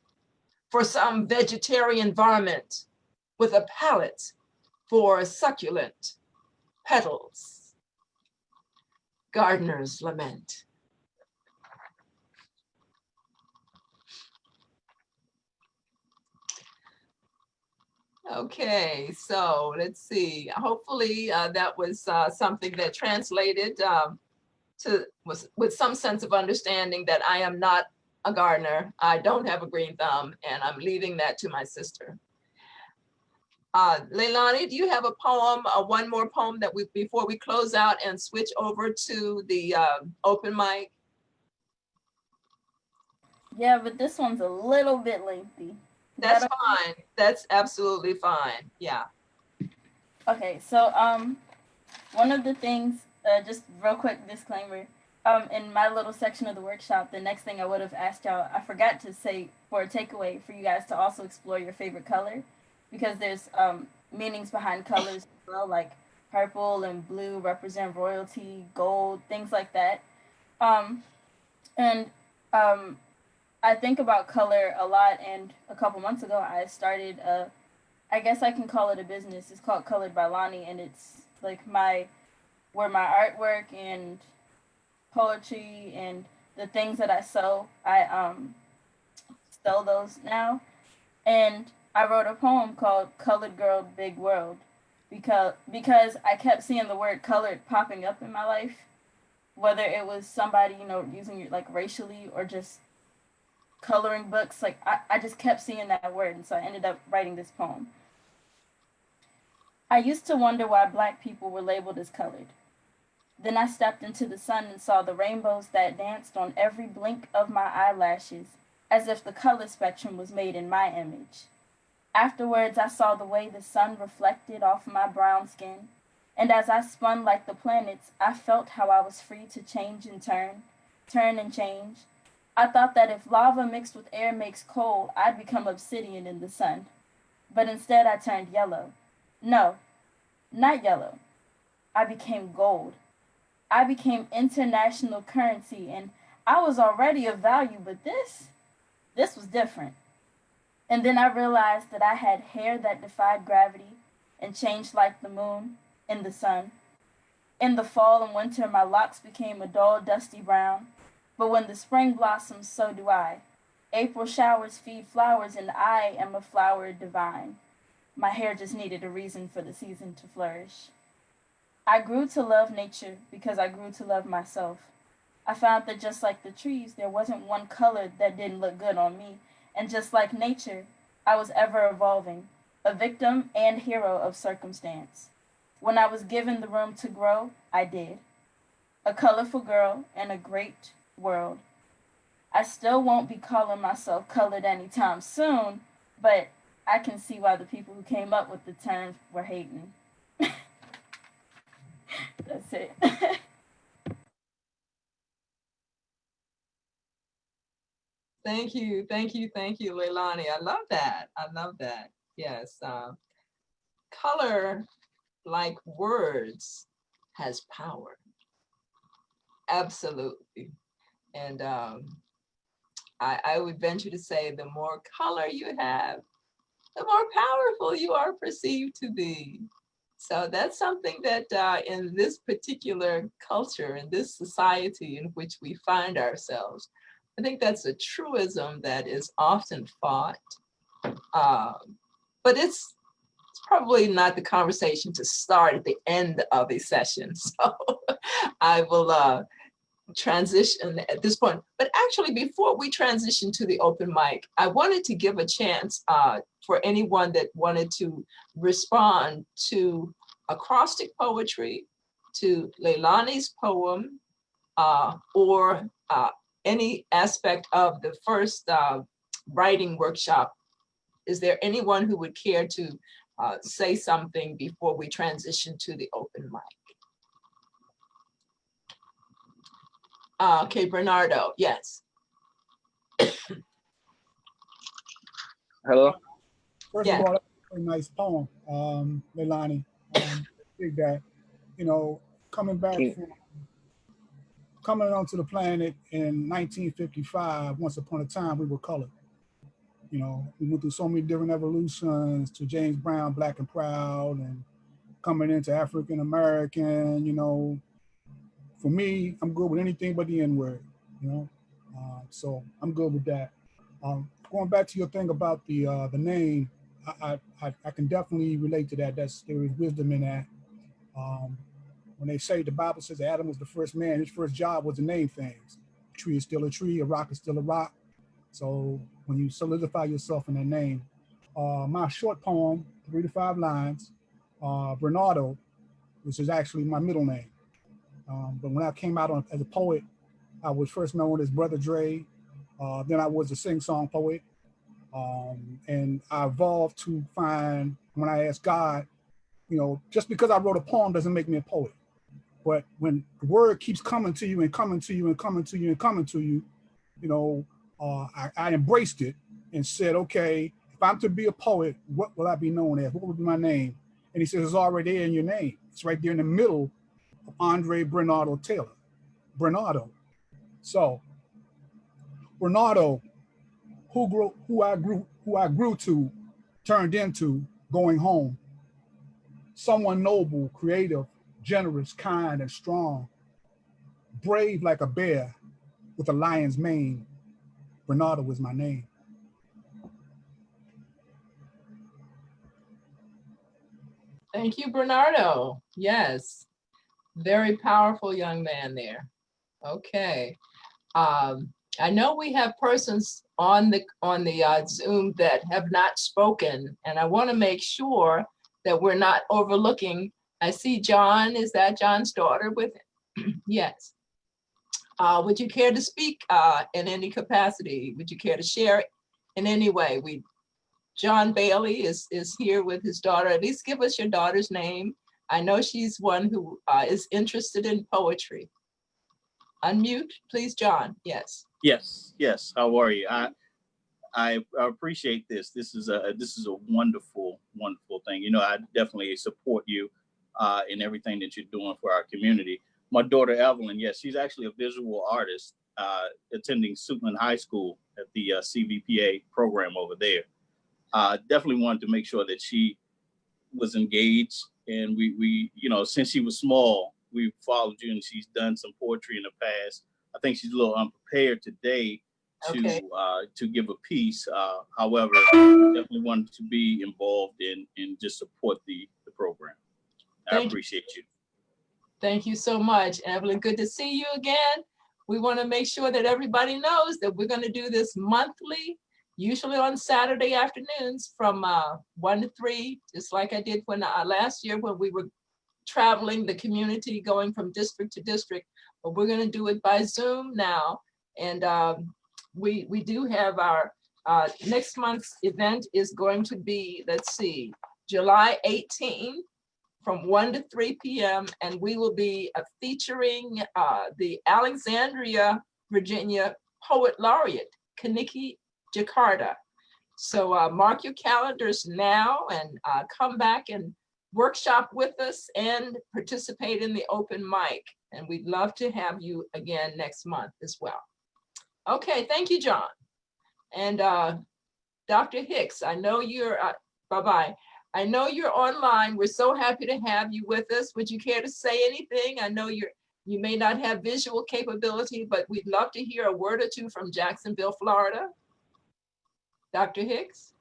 S1: for some vegetarian varmint with a palate for succulent petals. Gardener's Lament. Okay, so let's see. Hopefully that was something that translated with some sense of understanding that I am not a gardener. I don't have a green thumb, and I'm leaving that to my sister. Leilani, do you have a poem, one more poem that before we close out and switch over to the open mic?
S3: Yeah, but this one's a little bit lengthy.
S1: That's fine. That's absolutely fine. Yeah.
S3: Okay, so one of the things, just real quick disclaimer, in my little section of the workshop, the next thing I would have asked y'all, I forgot to say for a takeaway for you guys to also explore your favorite color, because there's meanings behind colors as well, like purple and blue represent royalty, gold, things like that. I think about color a lot, and a couple months ago I started I guess I can call it a business. It's called Colored by Lonnie, and it's like where my artwork and poetry and the things that I sew, I sell those now. And I wrote a poem called Colored Girl Big World because I kept seeing the word colored popping up in my life, whether it was somebody, using it like racially or just coloring books. Like I just kept seeing that word, and so I ended up writing this poem. I used to wonder why Black people were labeled as colored. Then I stepped into the sun and saw the rainbows that danced on every blink of my eyelashes, as if the color spectrum was made in my image. Afterwards, I saw the way the sun reflected off my brown skin, and as I spun like the planets, I felt how I was free to change and turn and change. I thought that if lava mixed with air makes coal, I'd become obsidian in the sun. But instead, I turned yellow. No, not yellow. I became gold. I became international currency, and I was already of value, but this was different. And then I realized that I had hair that defied gravity and changed like the moon in the sun. In the fall and winter, my locks became a dull, dusty brown. But when the spring blossoms, so do I. April showers feed flowers, and I am a flower divine. My hair just needed a reason for the season to flourish. I grew to love nature because I grew to love myself. I found that just like the trees, there wasn't one color that didn't look good on me. And just like nature, I was ever evolving, a victim and hero of circumstance. When I was given the room to grow, I did. A colorful girl in a great world. I still won't be calling myself colored anytime soon, but I can see why the people who came up with the term were hating. That's it.
S1: Thank you, thank you, thank you, Leilani. I love that. I love that. Yes. Color, like words, has power. Absolutely. And I would venture to say the more color you have, the more powerful you are perceived to be. So that's something that in this particular culture, in this society in which we find ourselves, I think that's a truism that is often fought. But it's probably not the conversation to start at the end of a session. So I will transition at this point. But actually, before we transition to the open mic, I wanted to give a chance for anyone that wanted to respond to acrostic poetry, to Leilani's poem, or any aspect of the first writing workshop. Is there anyone who would care to say something before we transition to the open mic? Okay, Bernardo, yes.
S9: Hello?
S5: First
S1: Yeah.
S5: of all, that's a very nice poem, Leilani. Big that, you know, coming onto the planet in 1955, once upon a time, we were colored. You know, we went through so many different evolutions to James Brown, Black and Proud, and coming into African American. You know, for me, I'm good with anything but the N-word, you know? So I'm good with that. Going back to your thing about the name, I can definitely relate to that. There is wisdom in that. When they say, the Bible says Adam was the first man, his first job was to name things. A tree is still a tree, a rock is still a rock. So when you solidify yourself in that name, my short poem, 3 to 5 lines, Bernardo, which is actually my middle name. But when I came out as a poet, I was first known as Brother Dre. Then I was a sing-song poet. And I evolved to find, when I asked God, you know, just because I wrote a poem doesn't make me a poet. But when the word keeps coming to you and coming to you and coming to you and coming to you, you know, I embraced it and said, okay, if I'm to be a poet, what will I be known as? What would be my name? And he says, it's already there in your name. It's right there in the middle of Andre Bernardo Taylor. Bernardo. So Bernardo, who I grew to, turned into going home. Someone noble, creative, generous, kind, and strong. Brave like a bear with a lion's mane. Bernardo is my name.
S1: Thank you, Bernardo. Yes, very powerful young man there. Okay. I know we have persons on the Zoom that have not spoken, and I want to make sure that we're not overlooking. I see John. Is that John's daughter with him? Yes. Would you care to speak in any capacity? Would you care to share in any way? John Bailey is here with his daughter. At least give us your daughter's name. I know she's one who is interested in poetry. Unmute, please, John. Yes.
S9: Yes. How are you? I appreciate this. This is a wonderful thing. You know, I definitely support you in everything that you're doing for our community. My daughter Evelyn, yes, she's actually a visual artist attending Suitland High School at the CVPA program over there. Definitely wanted to make sure that she was engaged, and we you know, since she was small, we followed you, and she's done some poetry in the past. I think she's a little unprepared today to give a piece. However, definitely wanted to be involved in just support the program. I appreciate you.
S1: Thank you so much, Evelyn. Good to see you again. We want to make sure that everybody knows that we're going to do this monthly, usually on Saturday afternoons from 1 to 3, just like I did when last year when we were traveling the community, going from district to district. But we're going to do it by Zoom now. And we do have our next month's event is going to be, let's see, July 18th from 1 to 3 p.m. And we will be featuring the Alexandria, Virginia Poet Laureate, Kaniki Jakarta. So mark your calendars now and come back and workshop with us and participate in the open mic. And we'd love to have you again next month as well. Okay, thank you, John. And Dr. Hicks, I know you're, bye-bye. I know you're online. We're so happy to have you with us. Would you care to say anything? I know you may not have visual capability, but we'd love to hear a word or two from Jacksonville, Florida. Dr. Hicks?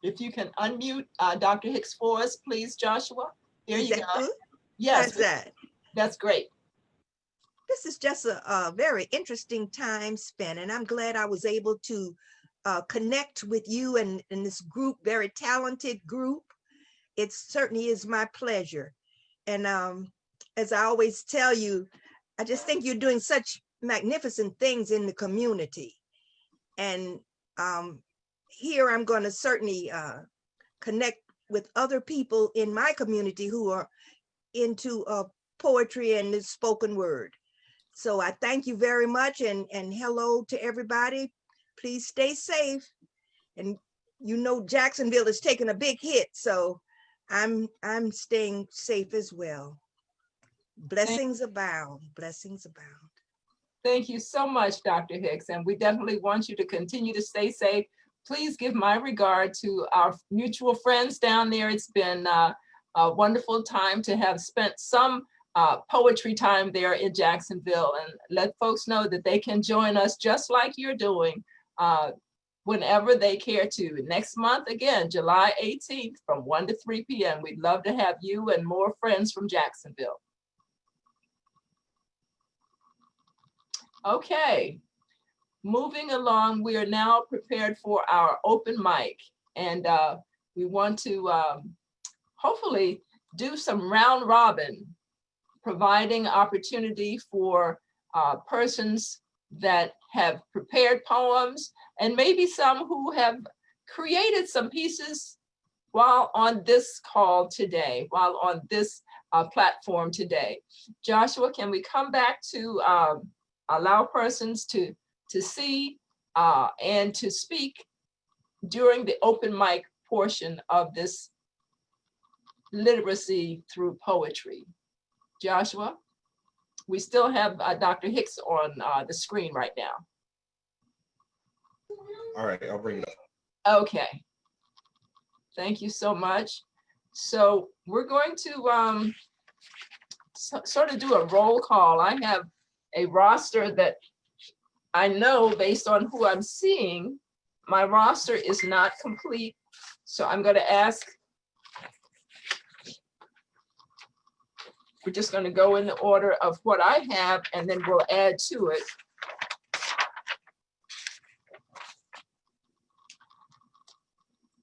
S1: If you can unmute Dr. Hicks for us, please, Joshua. There you go.
S10: Good?
S1: Yes,
S10: How's that?
S1: That's great.
S10: This is just a very interesting time spent, and I'm glad I was able to connect with you and this group, very talented group. It certainly is my pleasure. And as I always tell you, I just think you're doing such magnificent things in the community. And here I'm going to certainly connect with other people in my community who are into poetry and the spoken word. So I thank you very much, and hello to everybody. Please stay safe. And you know Jacksonville is taking a big hit, so I'm staying safe as well. Blessings abound, blessings abound.
S1: Thank you so much, Dr. Hicks, and we definitely want you to continue to stay safe. Please give my regard to our mutual friends down there. It's been a wonderful time to have spent some poetry time there in Jacksonville, and let folks know that they can join us just like you're doing whenever they care to. Next month, again, July 18th from 1 to 3 p.m. We'd love to have you and more friends from Jacksonville. Okay, moving along, we are now prepared for our open mic, and we want to hopefully do some round robin, providing opportunity for persons that have prepared poems and maybe some who have created some pieces while on this call today, while on this platform today. Joshua, can we come back to allow persons to see and to speak during the open mic portion of this literacy through poetry? Joshua, we still have Dr. Hicks on the screen right now.
S11: All right, I'll bring it up.
S1: Okay. Thank you so much. So we're going to sort of do a roll call. I have a roster that I know based on who I'm seeing, my roster is not complete. So I'm going to ask, we're just going to go in the order of what I have, and then we'll add to it.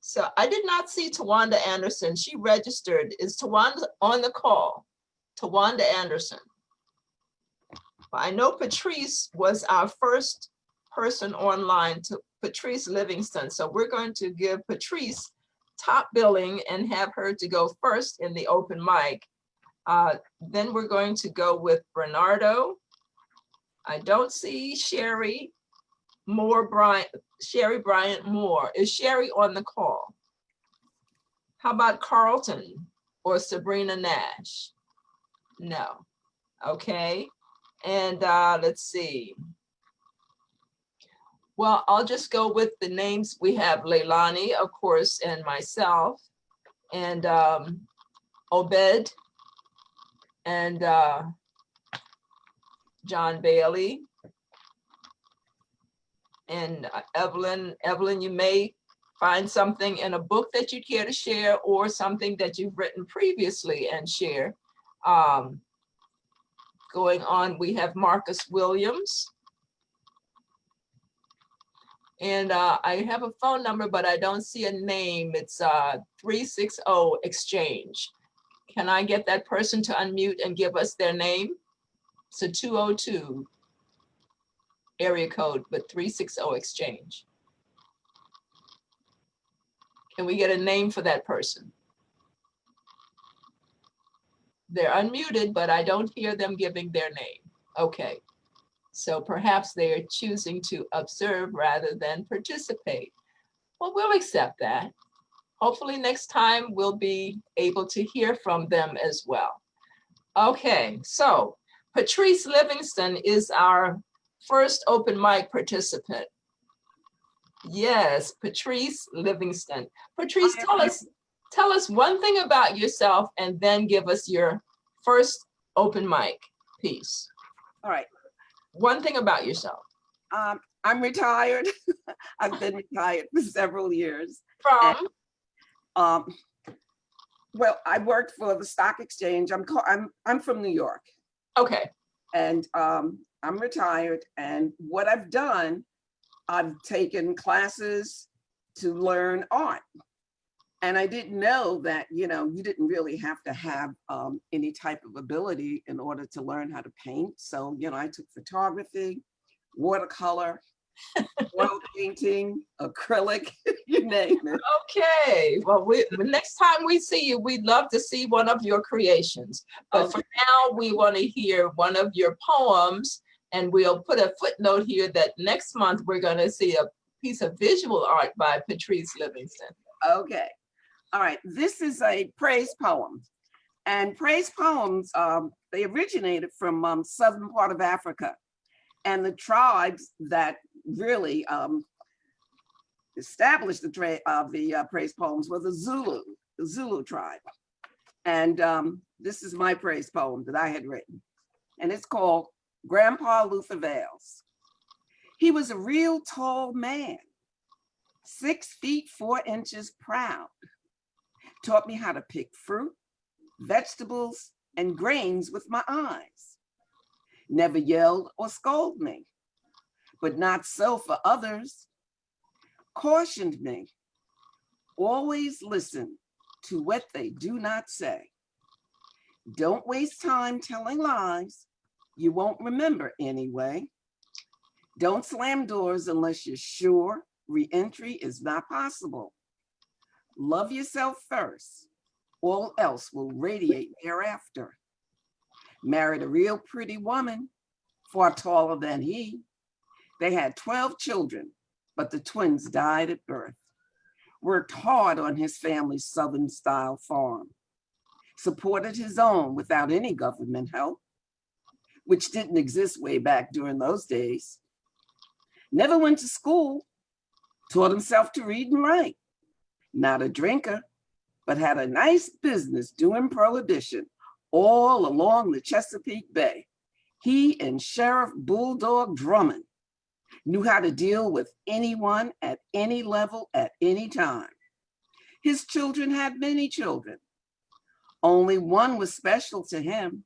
S1: So I did not see Tawanda Anderson. She registered. Is Tawanda on the call? Tawanda Anderson. I know Patrice was our first person online. Patrice Livingston. So we're going to give Patrice top billing and have her to go first in the open mic. Then we're going to go with Bernardo. I don't see Sherry Sherry Bryant Moore. Is Sherry on the call? How about Carlton or Sabrina Nash? No. Okay. And let's see. Well, I'll just go with the names. We have Leilani, of course, and myself, and Obed, and John Bailey, and Evelyn. Evelyn, you may find something in a book that you care to share or something that you've written previously and share. Going on, we have Marcus Williams. And I have a phone number, but I don't see a name. It's 360 exchange. Can I get that person to unmute and give us their name? It's a 202 area code, but 360 exchange. Can we get a name for that person? They're unmuted, but I don't hear them giving their name. Okay. So perhaps they are choosing to observe rather than participate. Well, we'll accept that. Hopefully next time we'll be able to hear from them as well. Okay, so Patrice Livingston is our first open mic participant. Yes, Patrice Livingston. Patrice, tell us one thing about yourself and then give us your first open mic piece.
S6: All right.
S1: One thing about yourself.
S6: I'm retired. I've been retired for several years.
S1: From?
S6: And, well, I worked for the stock exchange. I'm from New York.
S1: Okay.
S6: And I'm retired. And what I've done, I've taken classes to learn art. And I didn't know that, you didn't really have to have any type of ability in order to learn how to paint. So, I took photography, watercolor, oil painting, acrylic, you name it.
S1: Okay. Well, next time we see you, we'd love to see one of your creations. But
S6: Okay.
S1: for now, we want to hear one of your poems. And we'll put a footnote here that next month we're going to see a piece of visual art by Patrice Livingston.
S6: Okay. All right, this is a praise poem. And praise poems, they originated from southern part of Africa. And the tribes that really established the praise poems were the Zulu tribe. And this is my praise poem that I had written. And it's called Grandpa Luther Vales. He was a real tall man, 6 feet 4 inches proud. Taught me how to pick fruit, vegetables, and grains with my eyes. Never yelled or scolded me, but not so for others. Cautioned me, always listen to what they do not say. Don't waste time telling lies you won't remember anyway. Don't slam doors unless you're sure re-entry is not possible. Love yourself first, all else will radiate thereafter. Married a real pretty woman, far taller than he. They had 12 children, but the twins died at birth. Worked hard on his family's Southern style farm. Supported his own without any government help, which didn't exist way back during those days. Never went to school, taught himself to read and write. Not a drinker, but had a nice business doing prohibition all along the Chesapeake Bay. He and Sheriff Bulldog Drummond knew how to deal with anyone at any level at any time. His children had many children. Only one was special to him.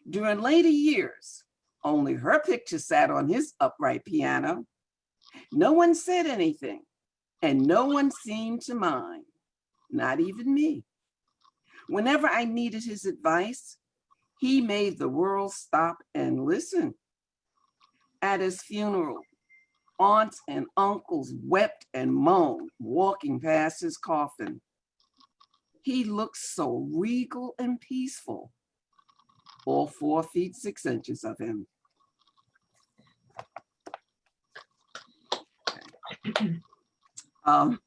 S6: During later years, only her picture sat on his upright piano. No one said anything. And no one seemed to mind, not even me. Whenever I needed his advice, he made the world stop and listen. At his funeral, aunts and uncles wept and moaned, walking past his coffin. He looked so regal and peaceful, all 4 feet 6 inches of him.
S1: Oh,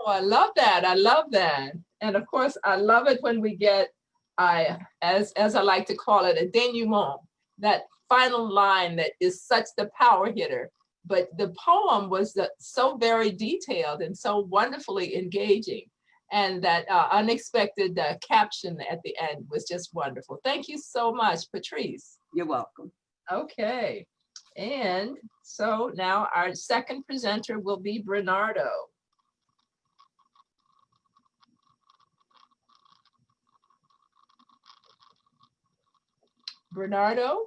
S1: I love that. I love that. And of course, I love it when we get, as I like to call it, a denouement, that final line that is such the power hitter. But the poem was so very detailed and so wonderfully engaging. And that unexpected caption at the end was just wonderful. Thank you so much, Patrice.
S6: You're welcome.
S1: Okay. And so now our second presenter will be Bernardo. Bernardo?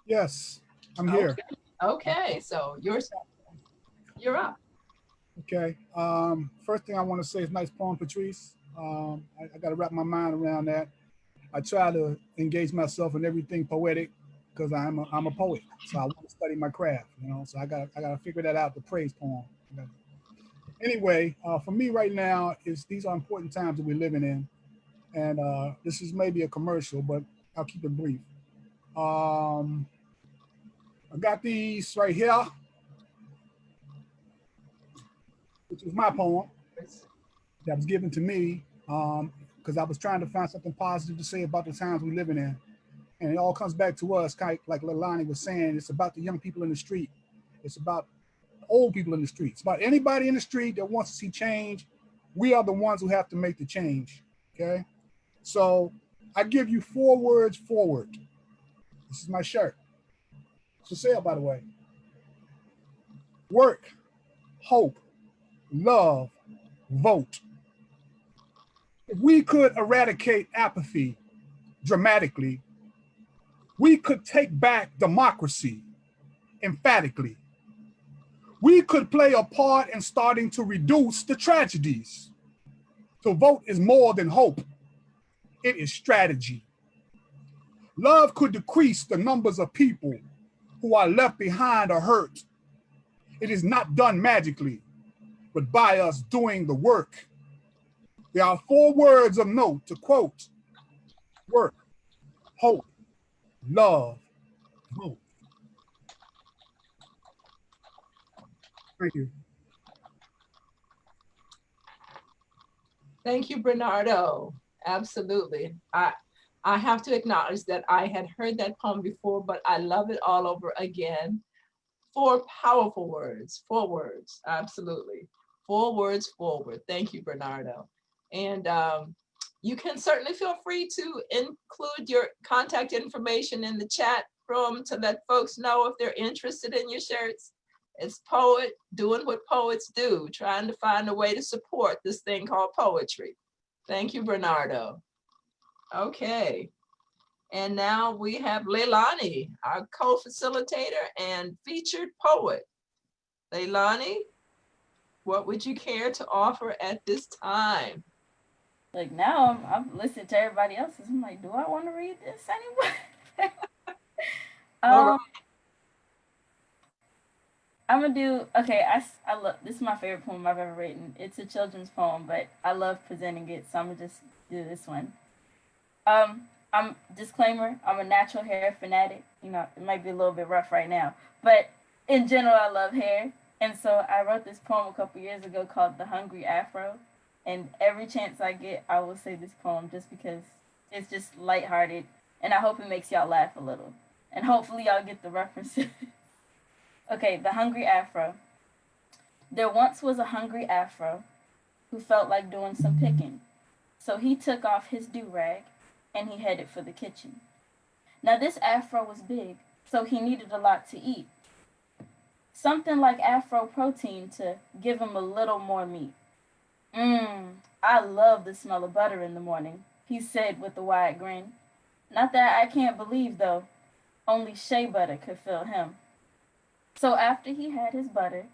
S5: Yes, I'm here.
S1: Okay, so you're up.
S5: Okay. First thing I want to say is nice poem, Patrice. I got to wrap my mind around that. I try to engage myself in everything poetic because I'm a poet, so I want to study my craft. So I got to figure that out. The praise poem. Anyway, for me right now these are important times that we're living in, and this is maybe a commercial, but I'll keep it brief. I got these right here, which is my poem that was given to me because I was trying to find something positive to say about the times we're living in. And it all comes back to us, kind of like Leilani was saying, it's about the young people in the street. It's about old people in the street. It's about anybody in the street that wants to see change. We are the ones who have to make the change, okay? So I give you 4 words forward. This is my shirt. It's for sale, by the way. Work, hope, love, vote. If we could eradicate apathy dramatically, we could take back democracy emphatically. We could play a part in starting to reduce the tragedies. To vote is more than hope. It is strategy. Love could decrease the numbers of people who are left behind or hurt. It is not done magically, but by us doing the work. There are 4 words of note to quote: work, hope, love, vote. Thank you.
S1: Thank you, Bernardo. Absolutely. I have to acknowledge that I had heard that poem before, but I love it all over again. 4 powerful words, 4 words, absolutely. 4 words forward. Thank you, Bernardo. And you can certainly feel free to include your contact information in the chat room to let folks know if they're interested in your shirts. It's poet doing what poets do, trying to find a way to support this thing called poetry. Thank you, Bernardo. Okay. And now we have Leilani, our co-facilitator and featured poet. Leilani, what would you care to offer at this time?
S3: Like now I'm listening to everybody else's. I'm like, do I want to read this anyway?
S1: Right.
S3: I'm gonna do, okay, I love, this is my favorite poem I've ever written. It's a children's poem, but I love presenting it, so I'm gonna just do this one. Disclaimer, I'm a natural hair fanatic. It might be a little bit rough right now, but in general, I love hair. And so I wrote this poem a couple years ago called The Hungry Afro. And every chance I get, I will say this poem just because it's just lighthearted. And I hope it makes y'all laugh a little. And hopefully y'all get the references. Okay, The Hungry Afro. There once was a hungry Afro who felt like doing some picking. So he took off his do-rag and he headed for the kitchen. Now this Afro was big, so he needed a lot to eat. Something like Afro protein to give him a little more meat. I love the smell of butter in the morning, he said with a wide grin. Not that I can't believe, though. Only shea butter could fill him. So after he had his butter,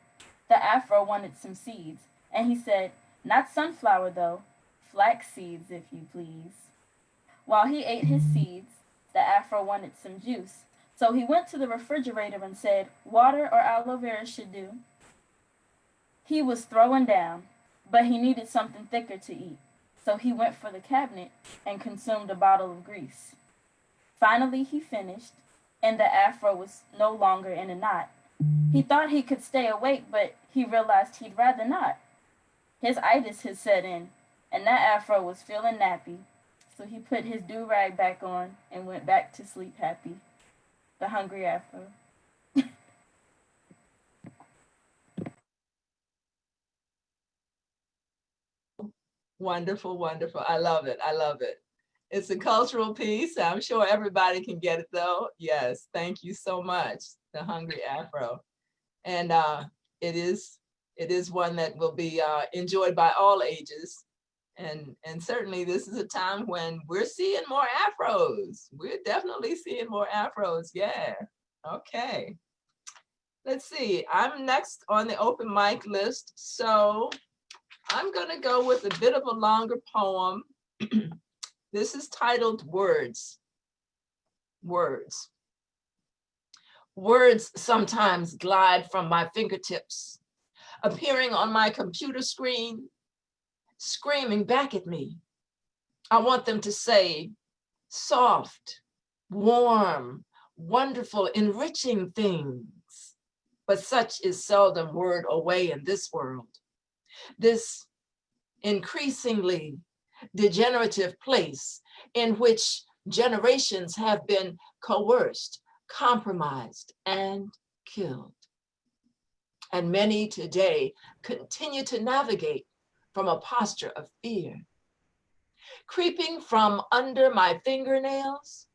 S3: the Afro wanted some seeds, and he said, not sunflower, though. Flax seeds, if you please. While he ate his seeds, the Afro wanted some juice, So he went to the refrigerator and said, water or aloe vera should do. He was throwing down, but he needed something thicker to eat. So he went for the cabinet and consumed a bottle of grease. Finally, he finished, and the afro was no longer in a knot. He thought he could stay awake, but he realized he'd rather not. His itis had set in, and that afro was feeling nappy. So he put his do-rag back on and went back to sleep happy. The Hungry Afro.
S1: Wonderful, wonderful. I love it. I love it. It's a cultural piece. I'm sure everybody can get it though. Yes, thank you so much. The Hungry Afro. And it is one that will be enjoyed by all ages. And certainly this is a time when we're seeing more afros. We're definitely seeing more afros. Yeah. Okay. Let's see. I'm next on the open mic list. So I'm going to go with a bit of a longer poem. This is titled Words. Words. Words sometimes glide from my fingertips, appearing on my computer screen, screaming back at me. I want them to say soft, warm, wonderful, enriching things. But such is seldom word or way in this world. This increasingly degenerative place in which generations have been coerced, compromised, and killed. And many today continue to navigate from a posture of fear. Creeping from under my fingernails,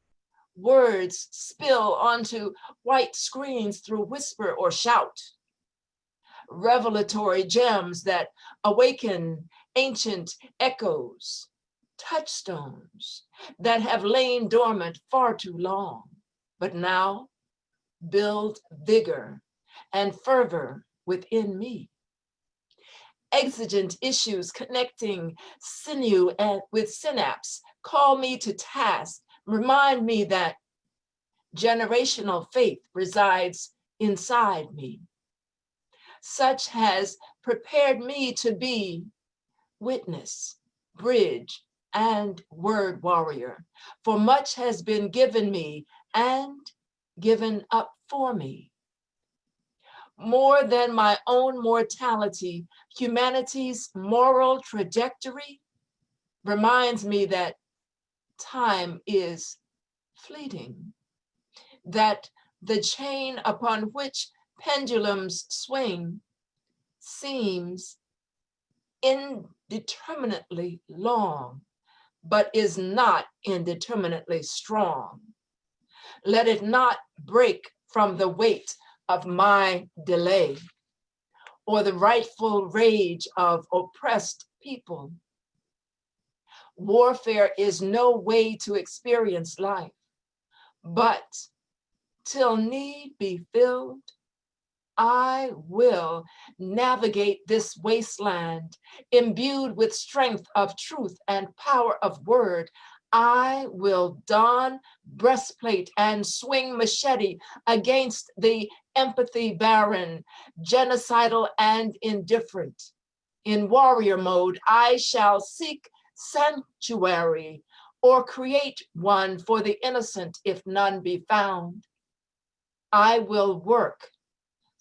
S1: words spill onto white screens through whisper or shout. Revelatory gems that awaken ancient echoes, touchstones that have lain dormant far too long, but now build vigor and fervor within me. Exigent issues connecting sinew with synapse call me to task, remind me that generational faith resides inside me. Such has prepared me to be witness, bridge, and word warrior, for much has been given me and given up for me. More than my own mortality, humanity's moral trajectory reminds me that time is fleeting, that the chain upon which pendulums swing seems indeterminately long, but is not indeterminately strong. Let it not break from the weight of my delay or the rightful rage of oppressed people. Warfare is no way to experience life, but till need be filled, I will navigate this wasteland, imbued with strength of truth and power of word. I will don breastplate and swing machete against the empathy barren, genocidal and indifferent. In warrior mode, I shall seek sanctuary or create one for the innocent if none be found. I will work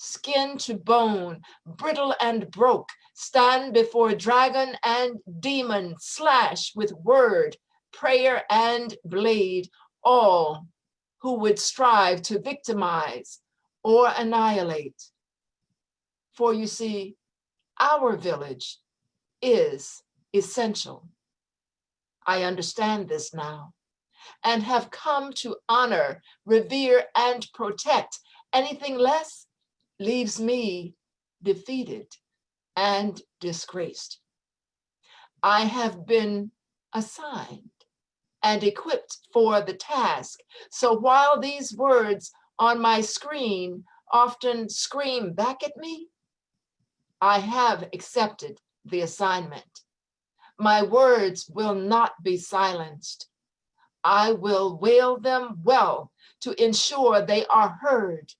S1: skin to bone, brittle and broke, stand before dragon and demon, slash with word, prayer and blade, all who would strive to victimize or annihilate. For you see, our village is essential. I understand this now and have come to honor, revere, and protect. Anything less leaves me defeated and disgraced. I have been assigned and equipped for the task. So while these words on my screen often scream back at me, I have accepted the assignment. My words will not be silenced. I will wail them well to ensure they are heard,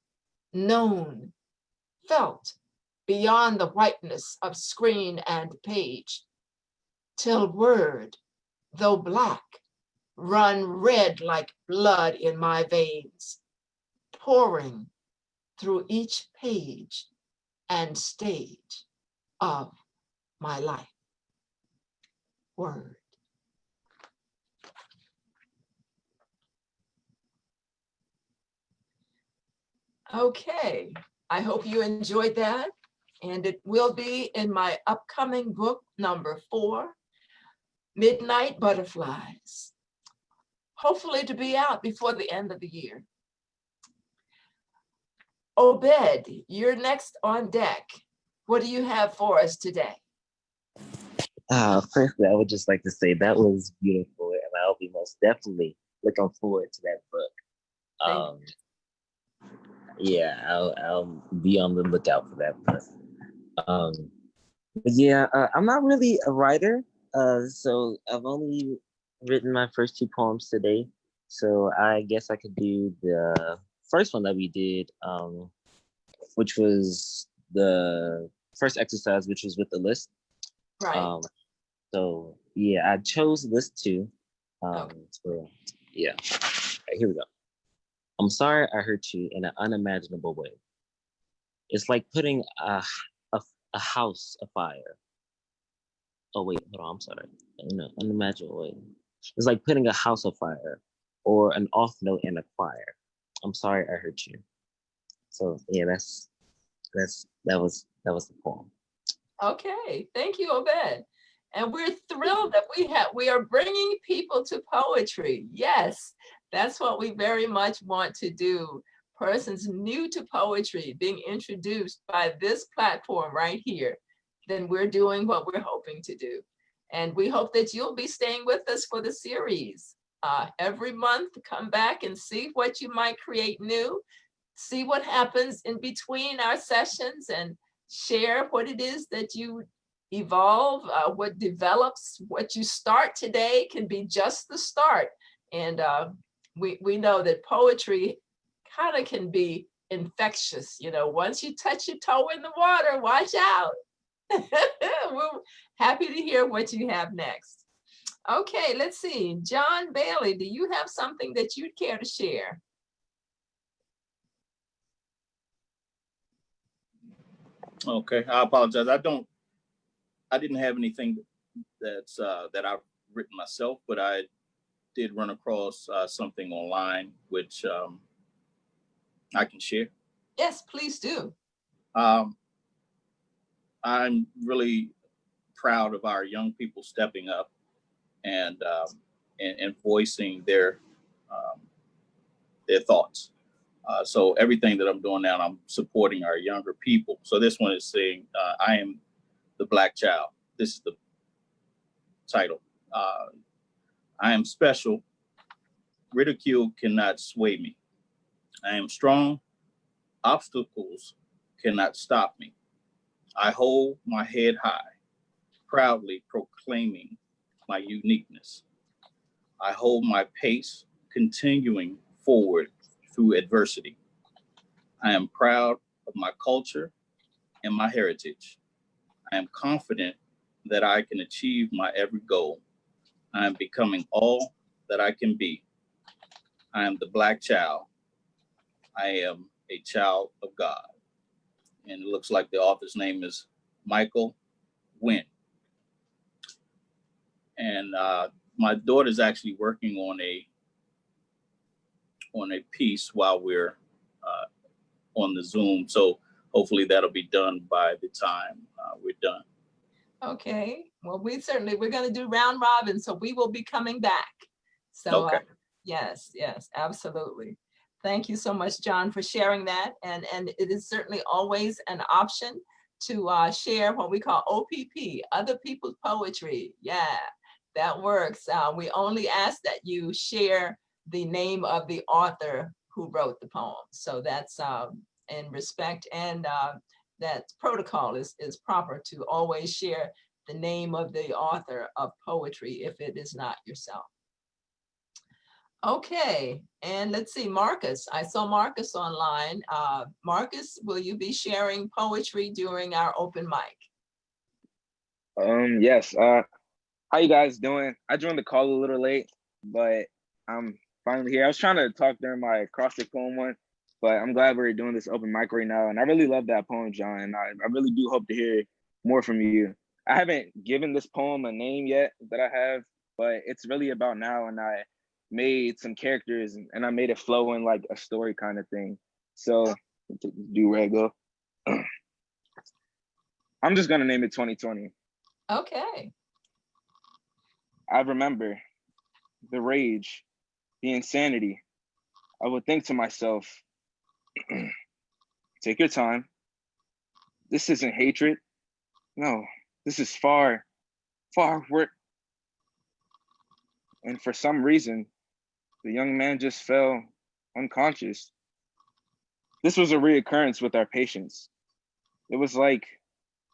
S1: known, felt beyond the whiteness of screen and page, till word, though black, run red like blood in my veins, pouring through each page and stage of my life. Word. Okay, I hope you enjoyed that. And it will be in my upcoming book, number 4, Midnight Butterflies. Hopefully to be out before the end of the year. Obed, you're next on deck. What do you have for us today?
S8: Firstly, I would just like to say that was beautiful, and I'll be most definitely looking forward to that book. Yeah, I'll be on the lookout for that book. But yeah, I'm not really a writer, so I've only written my first 2 poems today. So I guess I could do the first one that we did, which was the first exercise, which was with the list.
S1: Right.
S8: So yeah, I chose list 2.
S1: Okay.
S8: So yeah, right, here we go. I'm sorry I hurt you in an unimaginable way. It's like putting a house afire. Oh wait, hold on, I'm sorry. In an unimaginable way. It's like putting a house afire or an off note in a choir. I'm sorry I hurt you. So yeah, that was the poem.
S1: Okay, thank you, Obed. And we're thrilled that we are bringing people to poetry. Yes, that's what we very much want to do. Persons new to poetry being introduced by this platform right here, then we're doing what we're hoping to do. And we hope that you'll be staying with us for the series. Every month, come back and see what you might create new, see what happens in between our sessions, and share what it is that you evolve, what develops. What you start today can be just the start. And we know that poetry kind of can be infectious. You know, once you touch your toe in the water, watch out. We're happy to hear what you have next. Okay, let's see. John Bailey, do you have something that you'd care to share?
S9: Okay, I apologize. I didn't have anything that's that I've written myself, but I did run across something online which I can share.
S1: Yes, please do.
S9: I'm really proud of our young people stepping up and voicing their thoughts. So everything that I'm doing now, I'm supporting our younger people. So this one is saying, I am the Black child. This is the title. I am special. Ridicule cannot sway me. I am strong. Obstacles cannot stop me. I hold my head high, proudly proclaiming my uniqueness. I hold my pace, continuing forward through adversity. I am proud of my culture and my heritage. I am confident that I can achieve my every goal. I am becoming all that I can be. I am the Black child. I am a child of God. And it looks like the author's name is Michael Wynn. And my daughter's actually working on a piece while we're on the Zoom. So hopefully that'll be done by the time we're done.
S1: Okay, well, we're going to do round robin, so we will be coming back. So
S9: okay.
S1: Yes, absolutely. Thank you so much, John, for sharing that. And it is certainly always an option to share what we call OPP, other people's poetry. Yeah, that works. We only ask that you share the name of the author who wrote the poem. So that's in respect, and that protocol is proper to always share the name of the author of poetry if it is not yourself. Okay, and let's see, Marcus. I saw Marcus online. Marcus, will you be sharing poetry during our open mic?
S12: Yes. How you guys doing? I joined the call a little late, but I'm finally here. I was trying to talk during my acrostic poem one, but I'm glad we're doing this open mic right now. And I really love that poem, John. And I really do hope to hear more from you. I haven't given this poem a name yet that I have, but it's really about now. And I made some characters and I made it flow in like a story kind of thing. So do rag go. I'm just gonna name it 2020.
S1: Okay.
S12: I remember the rage, the insanity. I would think to myself, take your time. This isn't hatred. No, this is far, far worse. And for some reason, the young man just fell unconscious. This was a reoccurrence with our patients. It was like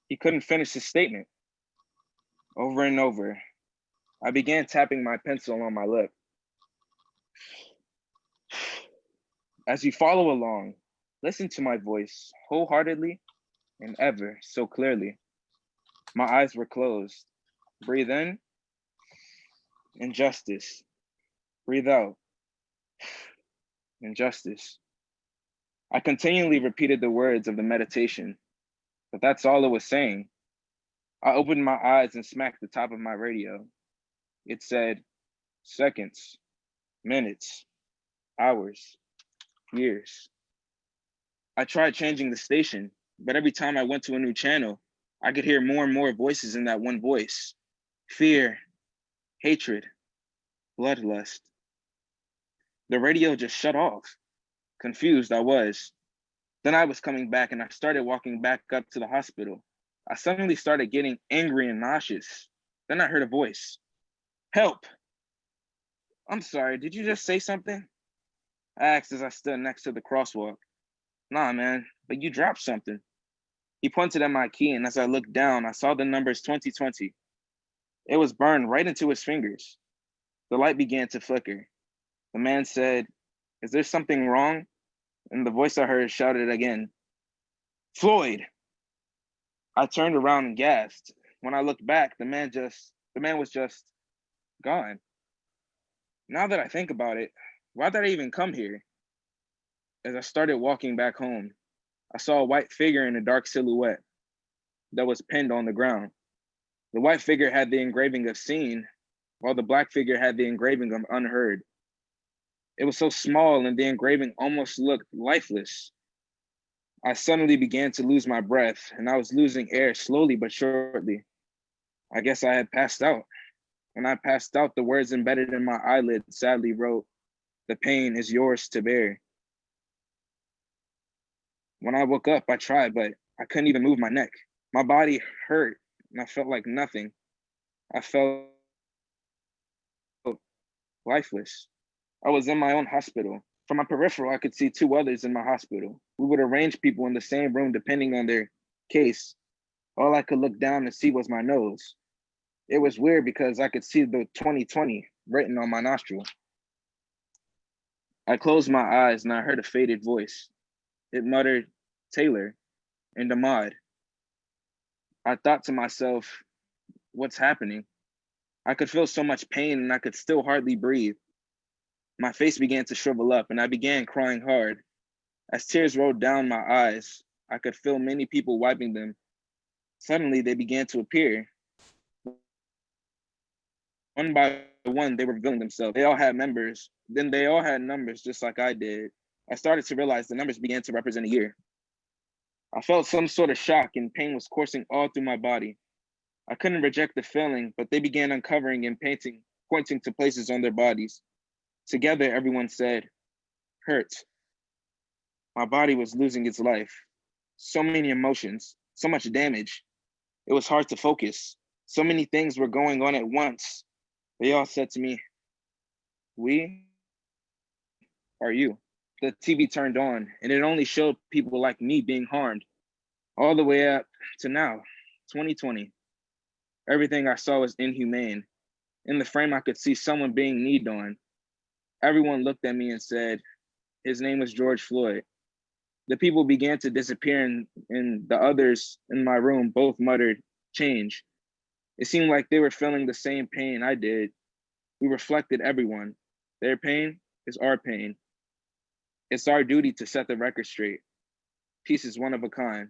S12: he couldn't finish his statement. Over and over, I began tapping my pencil on my lip. As you follow along, listen to my voice wholeheartedly and ever so clearly. My eyes were closed. Breathe in, injustice. Breathe out, injustice. I continually repeated the words of the meditation, but that's all it was saying. I opened my eyes and smacked the top of my radio. It said, seconds, minutes, hours, years. I tried changing the station, but every time I went to a new channel, I could hear more and more voices in that one voice. Fear, hatred, bloodlust. The radio just shut off. Confused I was. Then I was coming back and I started walking back up to the hospital. I suddenly started getting angry and nauseous. Then I heard a voice. Help! I'm sorry, did you just say something? I asked as I stood next to the crosswalk. Nah, man, but you dropped something. He pointed at my key, and as I looked down, I saw the numbers 2020. It was burned right into his fingers. The light began to flicker. The man said, is there something wrong? And the voice I heard shouted again, Floyd! I turned around and gasped. When I looked back, the man was just gone. Now that I think about it, why did I even come here? As I started walking back home, I saw a white figure in a dark silhouette that was pinned on the ground. The white figure had the engraving of seen, while the black figure had the engraving of unheard. It was so small and the engraving almost looked lifeless. I suddenly began to lose my breath and I was losing air slowly but surely. I guess I had passed out. When I passed out, the words embedded in my eyelid sadly wrote, the pain is yours to bear. When I woke up, I tried, but I couldn't even move my neck. My body hurt and I felt like nothing. I felt lifeless. I was in my own hospital. From my peripheral, I could see two others in my hospital. We would arrange people in the same room depending on their case. All I could look down and see was my nose. It was weird because I could see the 2020 written on my nostril. I closed my eyes and I heard a faded voice. It muttered, Taylor, and Ahmad. I thought to myself, what's happening? I could feel so much pain and I could still hardly breathe. My face began to shrivel up and I began crying hard. As tears rolled down my eyes, I could feel many people wiping them. Suddenly, they began to appear. One by one, they were revealing themselves. They all had members. Then they all had numbers just like I did. I started to realize the numbers began to represent a year. I felt some sort of shock and pain was coursing all through my body. I couldn't reject the feeling, but they began uncovering and pointing to places on their bodies. Together, everyone said, hurt. My body was losing its life. So many emotions, so much damage. It was hard to focus. So many things were going on at once. They all said to me, we are you. The TV turned on and it only showed people like me being harmed. All the way up to now, 2020. Everything I saw was inhumane. In the frame, I could see someone being kneed on. Everyone looked at me and said, his name was George Floyd. The people began to disappear and the others in my room both muttered, change. It seemed like they were feeling the same pain I did. We reflected everyone. Their pain is our pain. It's our duty to set the record straight. Peace is one of a kind.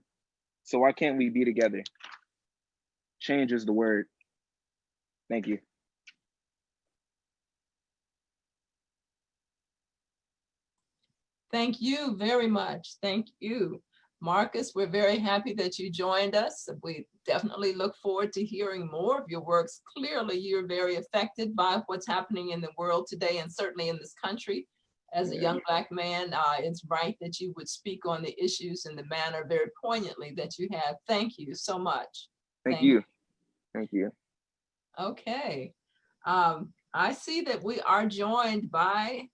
S12: So why can't we be together? Change is the word. Thank you.
S1: Thank you very much. Thank you. Marcus, we're very happy that you joined us. We definitely look forward to hearing more of your works. Clearly, you're very affected by what's happening in the world today and certainly in this country. As a young Black man, it's right that you would speak on the issues in the manner very poignantly that you have. Thank you so much.
S12: Thank you. Thank you.
S1: Okay. I see that we are joined by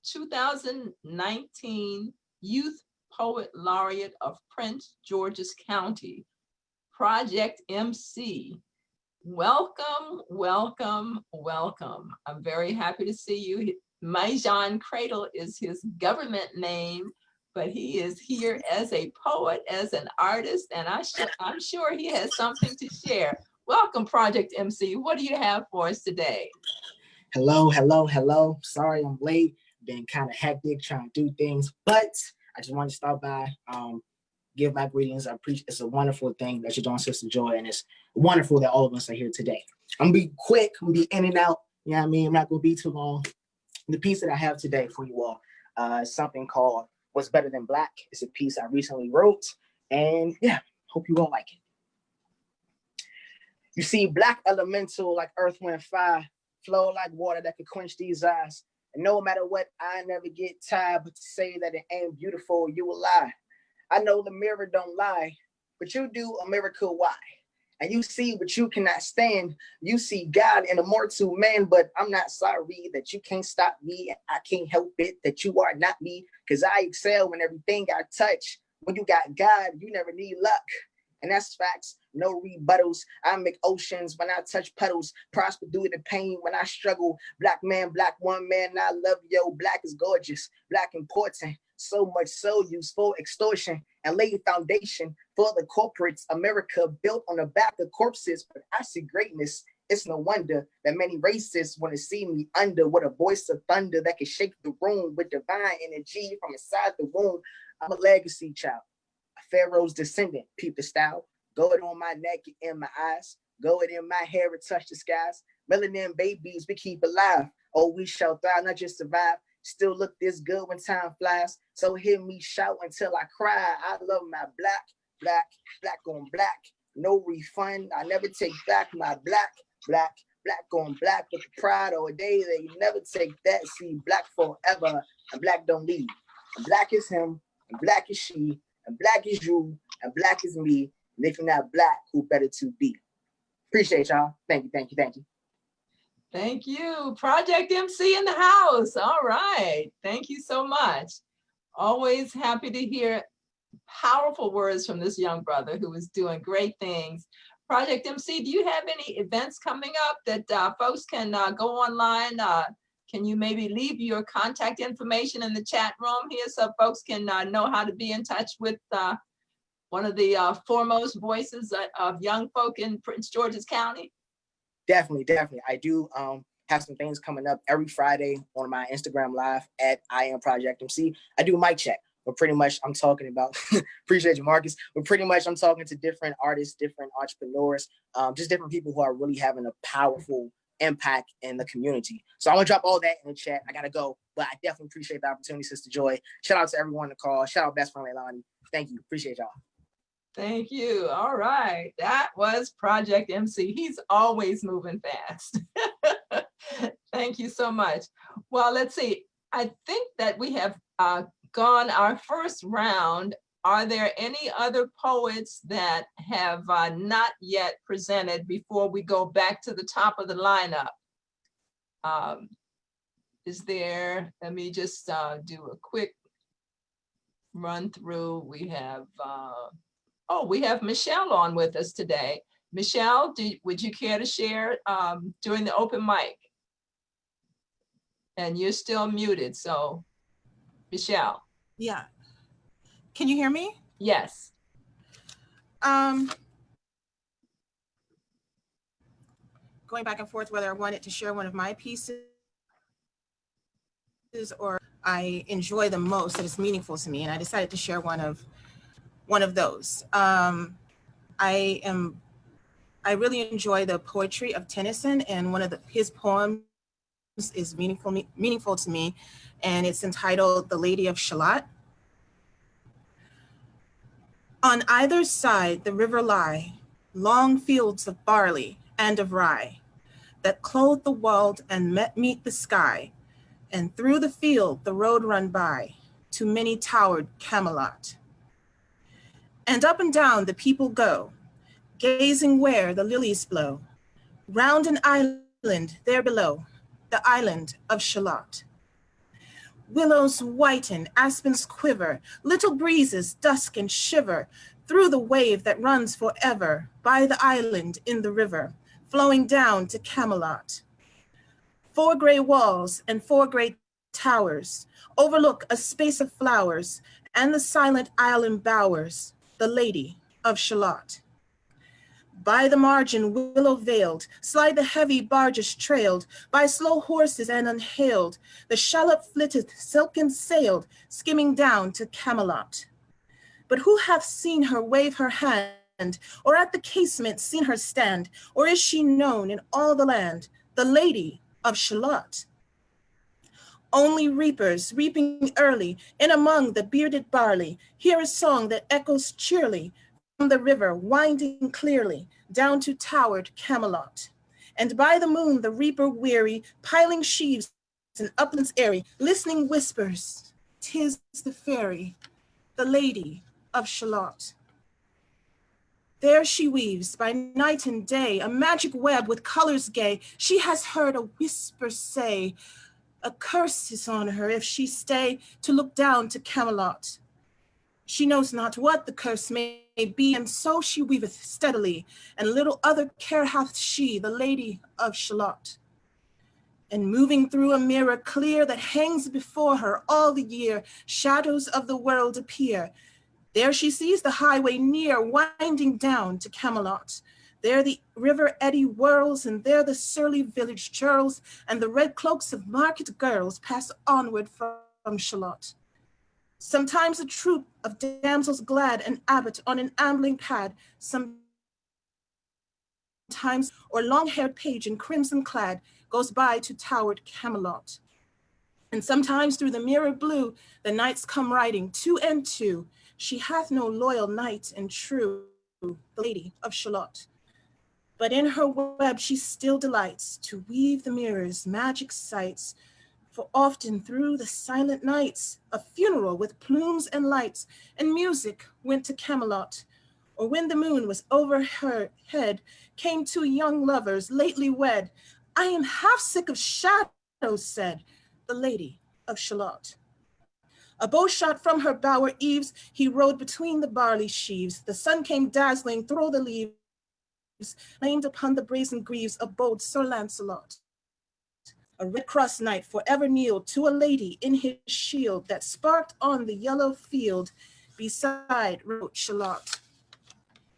S1: 2019 Youth Poet Laureate of Prince George's County, Project MC. Welcome, welcome, welcome. I'm very happy to see you. Majan Cradle is his government name, but he is here as a poet, as an artist, and I'm sure he has something to share. Welcome, Project MC. What do you have for us today?
S13: Hello, hello, hello. Sorry I'm late. Been kind of hectic trying to do things, but I just wanted to start by give my greetings. I appreciate it's a wonderful thing that you're doing, Sister Joy, and it's wonderful that all of us are here today. I'm gonna be quick, I'm gonna be in and out, you know what I mean? I'm not gonna be too long. The piece that I have today for you all is something called What's Better Than Black. It's a piece I recently wrote, and yeah, hope you all like it. You see, Black elemental like earth, wind, fire, flow like water that could quench these eyes. And no matter what, I never get tired, but to say that it ain't beautiful, you will lie. I know the mirror don't lie, but you do a miracle why. And you see what you cannot stand. You see God in a mortal man, but I'm not sorry that you can't stop me. And I can't help it that you are not me, because I excel in everything I touch. When you got God, you never need luck. And that's facts, no rebuttals. I make oceans when I touch puddles, prosper through the pain when I struggle. Black man, Black woman, I love yo. Black is gorgeous, Black important, so much so useful extortion and lay foundation for the corporates. America built on the back of corpses, but I see greatness. It's no wonder that many racists want to see me under with a voice of thunder that can shake the room with divine energy from inside the womb. I'm a legacy child. Pharaoh's descendant, peep the style. Go it on my neck and in my eyes. Go it in my hair and touch the skies. Melanin babies we keep alive. Oh, we shall thrive, not just survive. Still look this good when time flies. So hear me shout until I cry. I love my black, black, black on black. No refund. I never take back my black, black, black on black with the pride or a day that you never take that. See, Black forever and Black don't leave. And Black is him and Black is she. And Black is you, and Black is me. And if you're not Black, who better to be? Appreciate y'all. Thank you, thank you, thank you.
S1: Thank you. Project MC in the house. All right. Thank you so much. Always happy to hear powerful words from this young brother who is doing great things. Project MC, do you have any events coming up that folks can go online? Can you maybe leave your contact information in the chat room here so folks can know how to be in touch with one of the foremost voices of young folk in Prince George's County?
S13: Definitely, definitely. I do have some things coming up every Friday on my Instagram live at I Am Project MC. I do mic check, but pretty much I'm talking about, appreciate you, Marcus, but pretty much I'm talking to different artists, different entrepreneurs, just different people who are really having a powerful impact in the community. So I'm gonna drop all that in the chat. I gotta go, but I definitely appreciate the opportunity, Sister Joy. Shout out to everyone on the call. Shout out best friend Leilani. Thank you. Appreciate y'all.
S1: Thank you. All right. That was Project MC. He's always moving fast. Thank you so much. Well, let's see. I think that we have gone our first round. Are there any other poets that have not yet presented before we go back to the top of the lineup? Is there, let me just do a quick run through. We have, we have Michelle on with us today. Michelle, would you care to share during the open mic? And you're still muted, so Michelle.
S14: Yeah. Can you hear me?
S1: Yes.
S14: Going back and forth whether I wanted to share one of my pieces or I enjoy the most, that is meaningful to me, and I decided to share one of those. I really enjoy the poetry of Tennyson, and one of his poems is meaningful to me, and it's entitled "The Lady of Shalott." On either side the river lie long fields of barley and of rye that clothe the wold and meet the sky, and through the field the road run by to many towered Camelot. And up and down the people go, gazing where the lilies blow, round an island there below, the island of Shalott. Willows whiten, aspens quiver, little breezes dusk and shiver through the wave that runs forever by the island in the river, flowing down to Camelot. 4 gray walls and 4 great towers overlook a space of flowers and the silent island bowers, the Lady of Shalott. By the margin willow veiled, slide the heavy barges trailed, by slow horses and unhailed, the shallop flitteth silken sailed, skimming down to Camelot. But who hath seen her wave her hand, or at the casement seen her stand, or is she known in all the land, the Lady of Shalott? Only reapers, reaping early, in among the bearded barley, hear a song that echoes cheerly, from the river winding clearly down to towered Camelot. And by the moon the reaper weary, piling sheaves in uplands airy, listening whispers, 'tis the fairy, the Lady of Shalott. There she weaves by night and day a magic web with colors gay. She has heard a whisper say, a curse is on her if she stay to look down to Camelot. She knows not what the curse may be, and so she weaveth steadily, and little other care hath she, the Lady of Shalott. And moving through a mirror clear that hangs before her all the year, shadows of the world appear. There she sees the highway near, winding down to Camelot. There the river eddy whirls, and there the surly village churls, and the red cloaks of market girls pass onward from Shalott. Sometimes a troop of damsels glad, an abbot on an ambling pad, sometimes or long-haired page in crimson clad goes by to towered Camelot. And sometimes through the mirror blue, the knights come riding 2 and 2. She hath no loyal knight and true, the Lady of Shalott. But in her web she still delights to weave the mirror's magic sights, for often through the silent nights, a funeral with plumes and lights and music went to Camelot. Or when the moon was over her head, came 2 young lovers lately wed. I am half sick of shadows, said the Lady of Shalott. A bow shot from her bower eaves, he rode between the barley sheaves. The sun came dazzling through the leaves, named upon the brazen greaves of bold Sir Lancelot. A Red Cross knight forever kneeled to a lady in his shield that sparked on the yellow field beside wrote Shalott.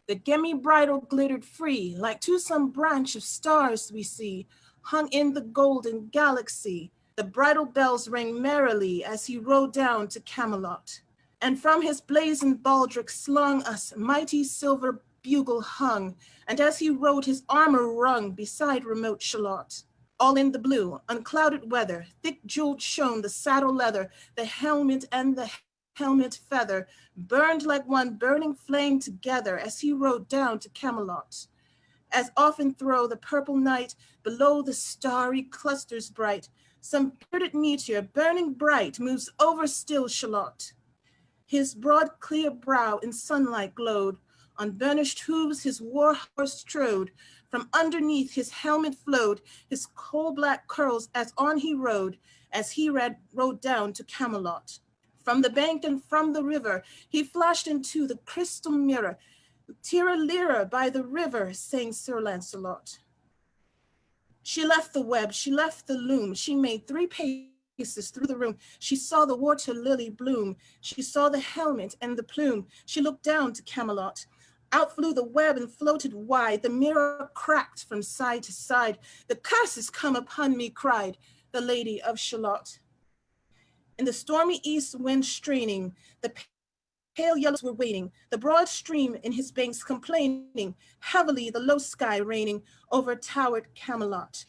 S14: The gemmy bridle glittered free, like to some branch of stars we see, hung in the golden galaxy. The bridle bells rang merrily as he rode down to Camelot. And from his blazoned baldric slung us mighty silver bugle hung, and as he rode his armor rung beside remote Shalott. All in the blue, unclouded weather, thick jeweled shone the saddle leather, the helmet and the helmet feather, burned like one burning flame together as he rode down to Camelot. As often throw the purple night below the starry clusters bright, some bearded meteor burning bright moves over still Shalott. His broad clear brow in sunlight glowed, on burnished hooves his war horse trode, from underneath his helmet flowed his coal-black curls as on he rode, as he rode down to Camelot. From the bank and from the river, he flashed into the crystal mirror. Tira lira by the river, sang Sir Lancelot. She left the web, she left the loom, she made 3 paces through the room. She saw the water lily bloom, she saw the helmet and the plume. She looked down to Camelot. Out flew the web and floated wide, the mirror cracked from side to side. The curses come upon me, cried the Lady of Shalott. In the stormy east wind straining, the pale yellows were waiting, the broad stream in his banks complaining, heavily the low sky raining over towered Camelot.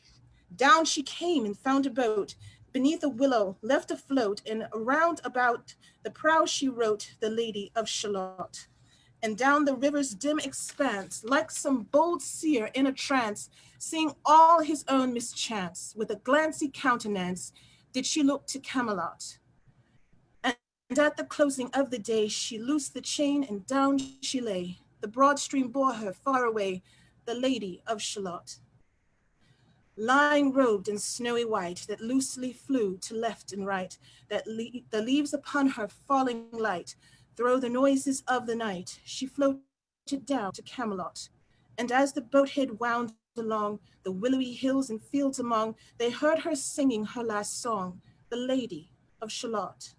S14: Down she came and found a boat, beneath a willow left afloat, and around about the prow she wrote, the Lady of Shalott. And down the river's dim expanse, like some bold seer in a trance, seeing all his own mischance, with a glancy countenance, did she look to Camelot. And at the closing of the day, she loosed the chain and down she lay. The broad stream bore her far away, the Lady of Shalott. Lying robed in snowy white, that loosely flew to left and right, that the leaves upon her falling light, through the noises of the night, she floated down to Camelot. And as the boat head wound along, the willowy hills and fields among, they heard her singing her last song, the Lady of Shalott.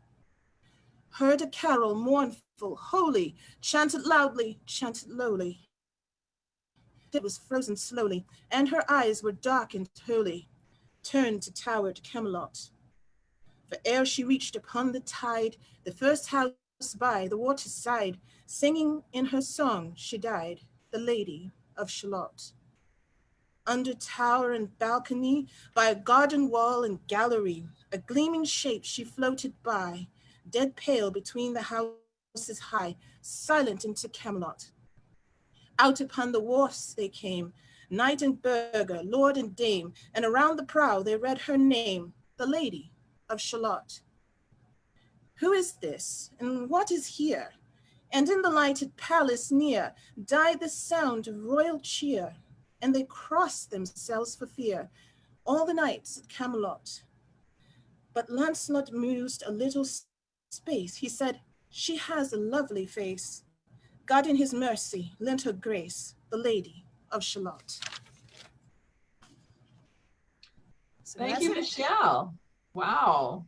S14: Heard a carol mournful, holy, chanted loudly, chanted lowly. It was frozen slowly, and her eyes were darkened wholly, turned to towered Camelot. For ere she reached upon the tide, the first house by the water's side, singing in her song she died, the Lady of Shalott. Under tower and balcony, by a garden wall and gallery, a gleaming shape she floated by, dead pale between the houses high, silent into Camelot. Out upon the wharfs they came, knight and burgher, lord and dame, and around the prow they read her name, the Lady of Shalott. Who is this, and what is here? And in the lighted palace near died the sound of royal cheer, and they crossed themselves for fear, all the knights at Camelot. But Lancelot mused a little space. He said, she has a lovely face. God in his mercy lent her grace, the Lady of Shalott. So
S1: thank you, Michelle. Wow.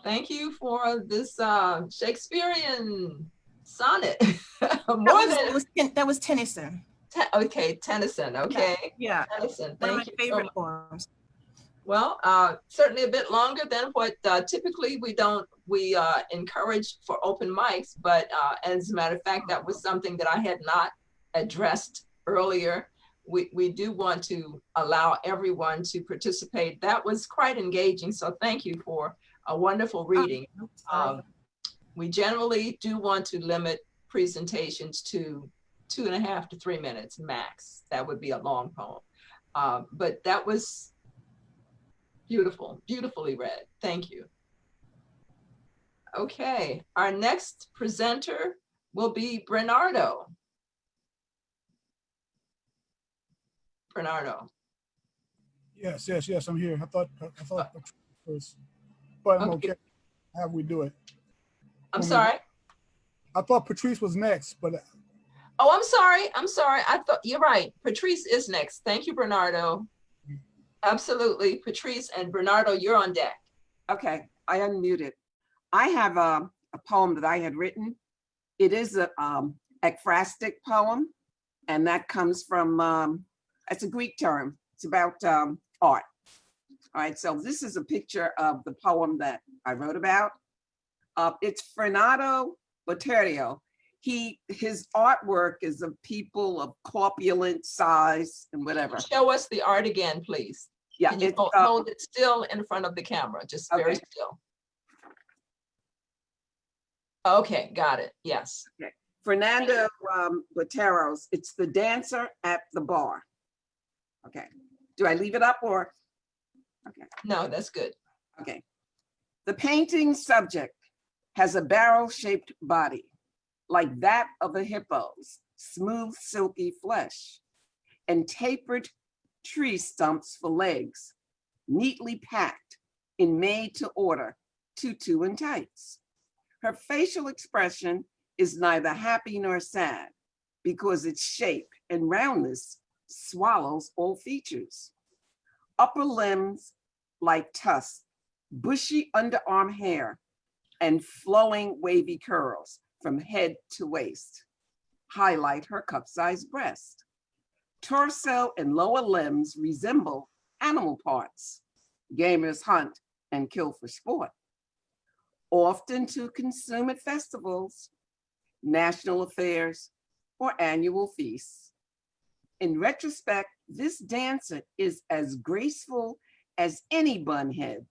S1: Thank you for this Shakespearean sonnet.
S14: That was Tennyson.
S1: Okay, Tennyson, okay.
S14: Yeah,
S1: Tennyson,
S14: one of my
S1: thank you.
S14: favorite poems.
S1: Well, certainly a bit longer than what typically we encourage for open mics, but as a matter of fact, that was something that I had not addressed earlier. We do want to allow everyone to participate. That was quite engaging, so thank you for a wonderful reading. We generally do want to limit presentations to 2.5 to 3 minutes max. That would be a long poem. But that was beautiful, beautifully read. Thank you. Okay, our next presenter will be Bernardo. Bernardo.
S5: Yes, I'm here. I thought first, but I'm okay. How we do it?
S1: I'm sorry?
S5: I thought Patrice was next, but.
S1: Oh, I'm sorry. I thought, you're right. Patrice is next. Thank you, Bernardo. Absolutely. Patrice and Bernardo, you're on deck.
S6: Okay, I unmuted. I have a poem that I had written. It is a ekphrastic poem, and that comes from, it's a Greek term. It's about art. All right, so this is a picture of the poem that I wrote about. It's Frenato Boterio. His artwork is of people of corpulent size and whatever.
S1: Show us the art again, please.
S6: Yeah,
S1: can you hold it still in front of the camera, just very still. Okay, got it. Yes.
S6: Okay. Fernando Botero's, it's the dancer at the bar. Okay. Do I leave it up or? Okay.
S1: No, that's good.
S6: Okay. The painting subject has a barrel-shaped body, like that of a hippo's, smooth, silky flesh, and tapered tree stumps for legs, neatly packed in made-to-order tutu and tights. Her facial expression is neither happy nor sad, because its shape and roundness swallows all features. upper limbs like tusks, bushy underarm hair, and flowing wavy curls from head to waist highlight her cup-sized breast. Torso and lower limbs resemble animal parts gamers hunt and kill for sport, often to consume at festivals, national affairs, or annual feasts. In retrospect, this dancer is as graceful as any bunhead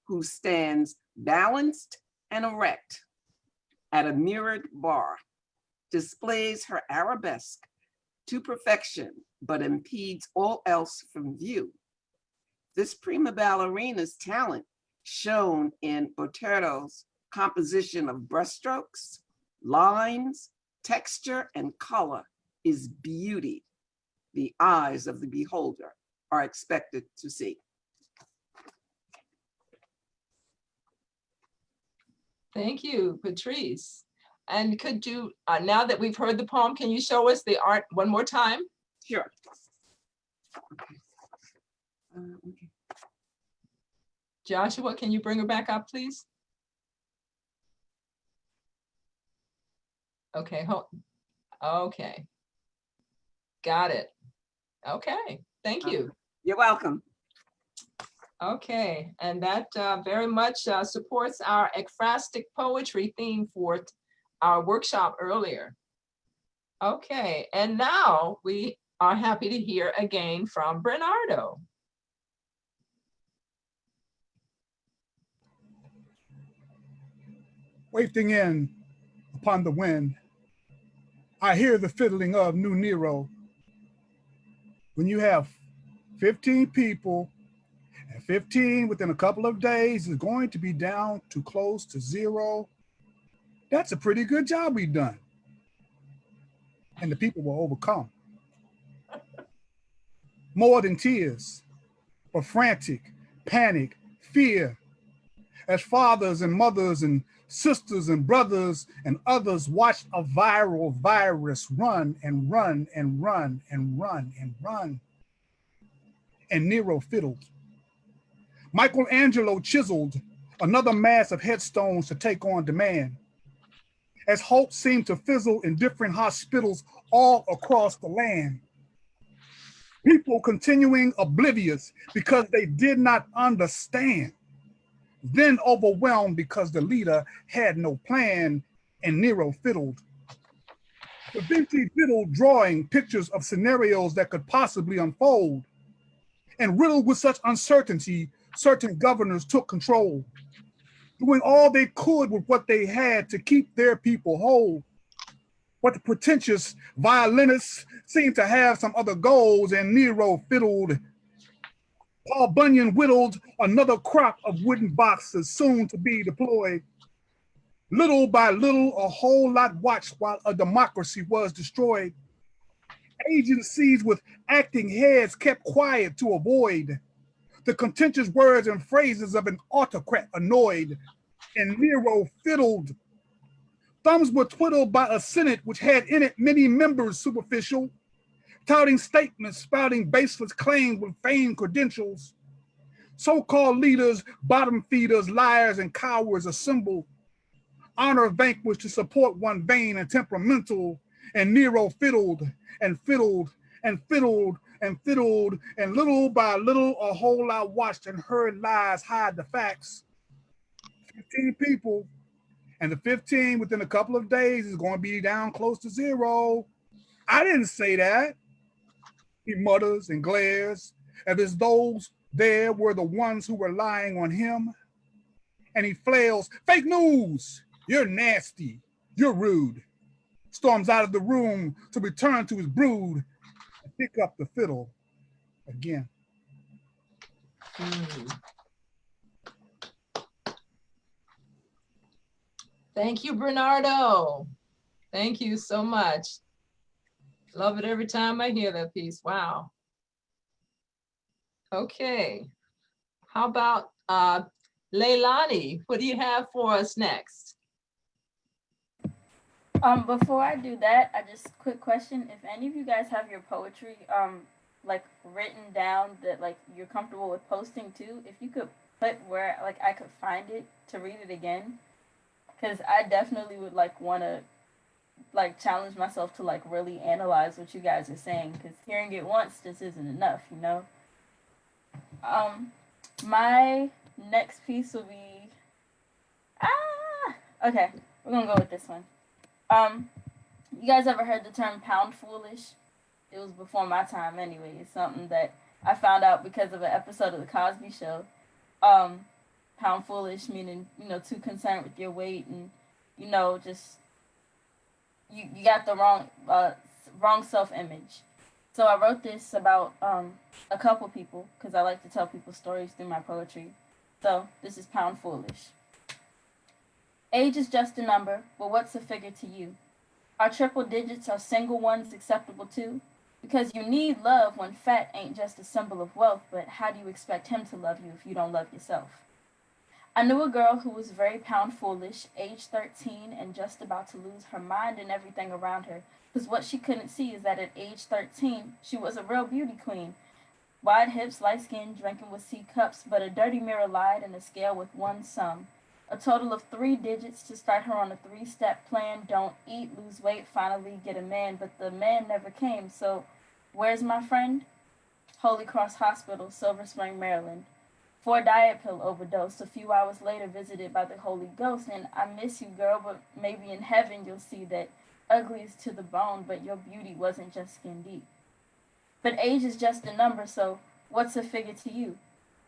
S6: who stands balanced and erect at a mirrored bar, displays her arabesque to perfection, but impedes all else from view. This prima ballerina's talent, shown in Botero's composition of brushstrokes, lines, texture, and color, is beauty the eyes of the beholder are expected to see.
S1: Thank you, Patrice. And could you, now that we've heard the poem, can you show us the art one more time?
S6: Sure. Okay. Okay.
S1: Joshua, can you bring her back up, please? Okay, okay. Got it. Okay, thank you.
S6: You're welcome.
S1: Okay, and that very much supports our ekphrastic poetry theme for our workshop earlier. Okay, and now we are happy to hear again from Bernardo.
S5: Wafting in upon the wind, I hear the fiddling of New Nero. When you have 15 people, and 15 within a couple of days is going to be down to close to zero, that's a pretty good job we've done. And the people will overcome. More than tears, but frantic, panic, fear, as fathers and mothers and sisters and brothers and others watch a viral virus run and run and run and run and run. And Nero fiddled. Michelangelo chiseled another mass of headstones to take on demand. As hope seemed to fizzle in different hospitals all across the land. People continuing oblivious because they did not understand. Then overwhelmed because the leader had no plan, and Nero fiddled. Da Vinci fiddled, drawing pictures of scenarios that could possibly unfold. And riddled with such uncertainty, certain governors took control, doing all they could with what they had to keep their people whole. But the pretentious violinists seemed to have some other goals, and Nero fiddled. Paul Bunyan whittled another crop of wooden boxes soon to be deployed. Little by little, a whole lot watched while a democracy was destroyed. Agencies with acting heads kept quiet to avoid the contentious words and phrases of an autocrat annoyed, and Nero fiddled. Thumbs were twiddled by a Senate which had in it many members superficial, touting statements, spouting baseless claims with feigned credentials. So-called leaders, bottom feeders, liars, and cowards assembled. Honor vanquished to support one vain and temperamental, and Nero fiddled and fiddled and fiddled and fiddled, and little by little, a whole lot watched and heard lies hide the facts. 15 people, and the 15 within a couple of days is going to be down close to zero. I didn't say that. He mutters and glares as if those there were the ones who were lying on him. And he flails, "Fake news! You're nasty. You're rude." Storms out of the room to return to his brood and pick up the fiddle again.
S1: Thank you, Bernardo. Thank you so much. Love it every time I hear that piece. Wow. Okay. How about Leilani? What do you have for us next?
S3: Before I do that, I just quick question. If any of you guys have your poetry like written down that like you're comfortable with posting too, if you could put where like I could find it to read it again, because I definitely would like want to like challenge myself to like really analyze what you guys are saying, because hearing it once just isn't enough, you know. My next piece will be okay, we're gonna go with this one. You guys ever heard the term pound foolish? It was before my time anyway. It's something that I found out because of an episode of the Cosby Show. Pound foolish meaning, you know, too concerned with your weight, and you know, just you got the wrong self-image. So I wrote this about a couple people because I like to tell people stories through my poetry. So this is Pound Foolish. Age is just a number, but what's a figure to you? Are triple digits or single ones acceptable too? Because you need love when fat ain't just a symbol of wealth, but how do you expect him to love you if you don't love yourself? I knew a girl who was very pound foolish, age 13, and just about to lose her mind and everything around her. Because what she couldn't see is that at age 13, she was a real beauty queen. Wide hips, light skin, drinking with C cups, but a dirty mirror lied and a scale with one sum. A total of 3 digits to start her on a 3-step plan. Don't eat, lose weight, finally get a man. But the man never came, so where's my friend? Holy Cross Hospital, Silver Spring, Maryland. 4 diet pill overdose, a few hours later visited by the Holy Ghost. And I miss you, girl, but maybe in heaven you'll see that ugly is to the bone, but your beauty wasn't just skin deep. But age is just a number, so what's a figure to you?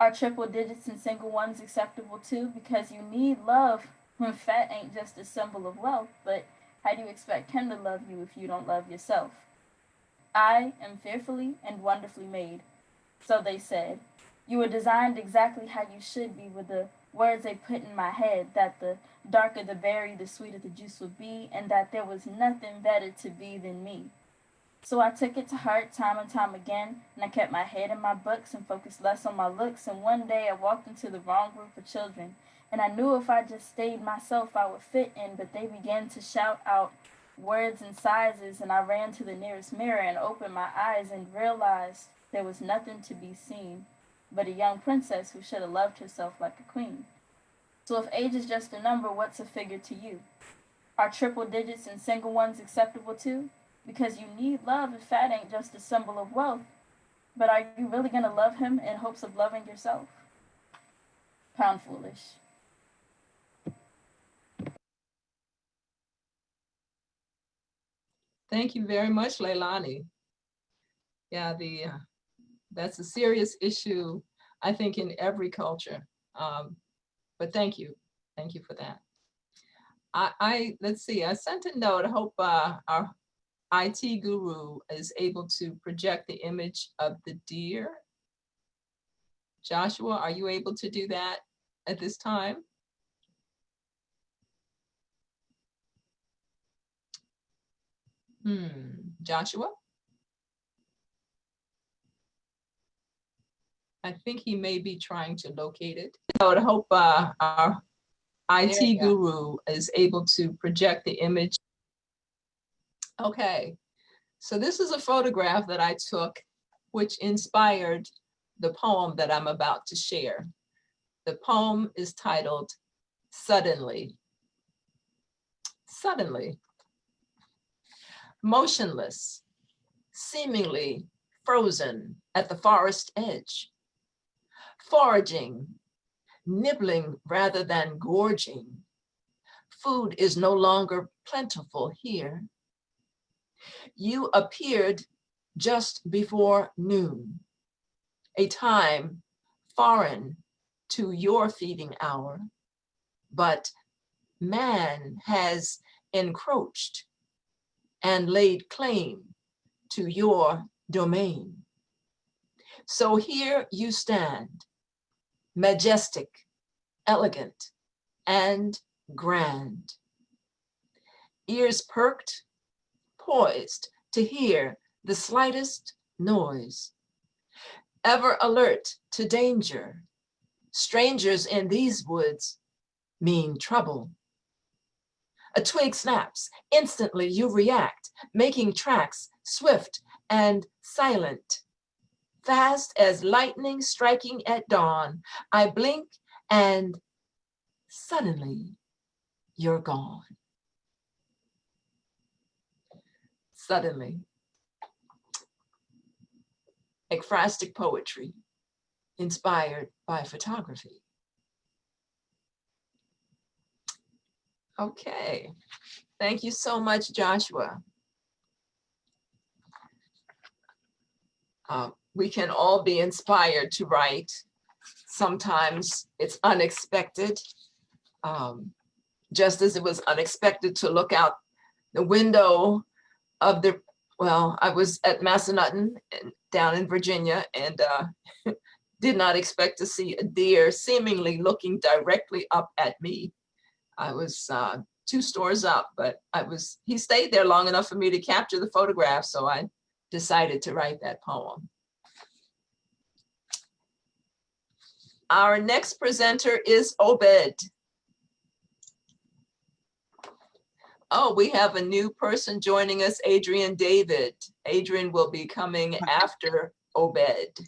S3: Are triple digits and single ones acceptable too? Because you need love when fat ain't just a symbol of wealth, but how do you expect him to love you if you don't love yourself? I am fearfully and wonderfully made, so they said. You were designed exactly how you should be, with the words they put in my head, that the darker the berry, the sweeter the juice would be, and that there was nothing better to be than me. So I took it to heart time and time again, and I kept my head in my books and focused less on my looks. And one day I walked into the wrong group of children, and I knew if I just stayed myself I would fit in, but they began to shout out words and sizes, and I ran to the nearest mirror and opened my eyes and realized there was nothing to be seen but a young princess who should have loved herself like a queen. So if age is just a number, what's a figure to you? Are triple digits and single ones acceptable too? Because you need love if fat ain't just a symbol of wealth. But are you really going to love him in hopes of loving yourself? Pound foolish.
S1: Thank you very much, Leilani. Yeah, that's a serious issue, I think, in every culture. But thank you for that. Let's see, I sent a note. I hope our IT guru is able to project the image of the deer. Joshua, are you able to do that at this time? Joshua? I think he may be trying to locate it. So I hope our IT guru is able to project the image. Okay, so this is a photograph that I took, which inspired the poem that I'm about to share. The poem is titled Suddenly. Suddenly, motionless, seemingly frozen at the forest edge, foraging, nibbling rather than gorging. Food is no longer plentiful here. You appeared just before noon, a time foreign to your feeding hour, but man has encroached and laid claim to your domain. So here you stand, majestic, elegant, and grand. Ears perked, poised to hear the slightest noise. Ever alert to danger. Strangers in these woods mean trouble. A twig snaps, instantly you react, making tracks swift and silent. fast as lightning striking at dawn. I blink and suddenly you're gone. Suddenly. Ekphrastic poetry inspired by photography. Okay, thank you so much, Joshua. We can all be inspired to write. Sometimes it's unexpected, just as it was unexpected to look out the window of the, well, I was at Massanutten down in Virginia and did not expect to see a deer seemingly looking directly up at me. I was 2 stores up, but he stayed there long enough for me to capture the photograph, so I decided to write that poem. Our next presenter is Obed. Oh, we have a new person joining us, Adrian David. Adrian will be coming after Obed.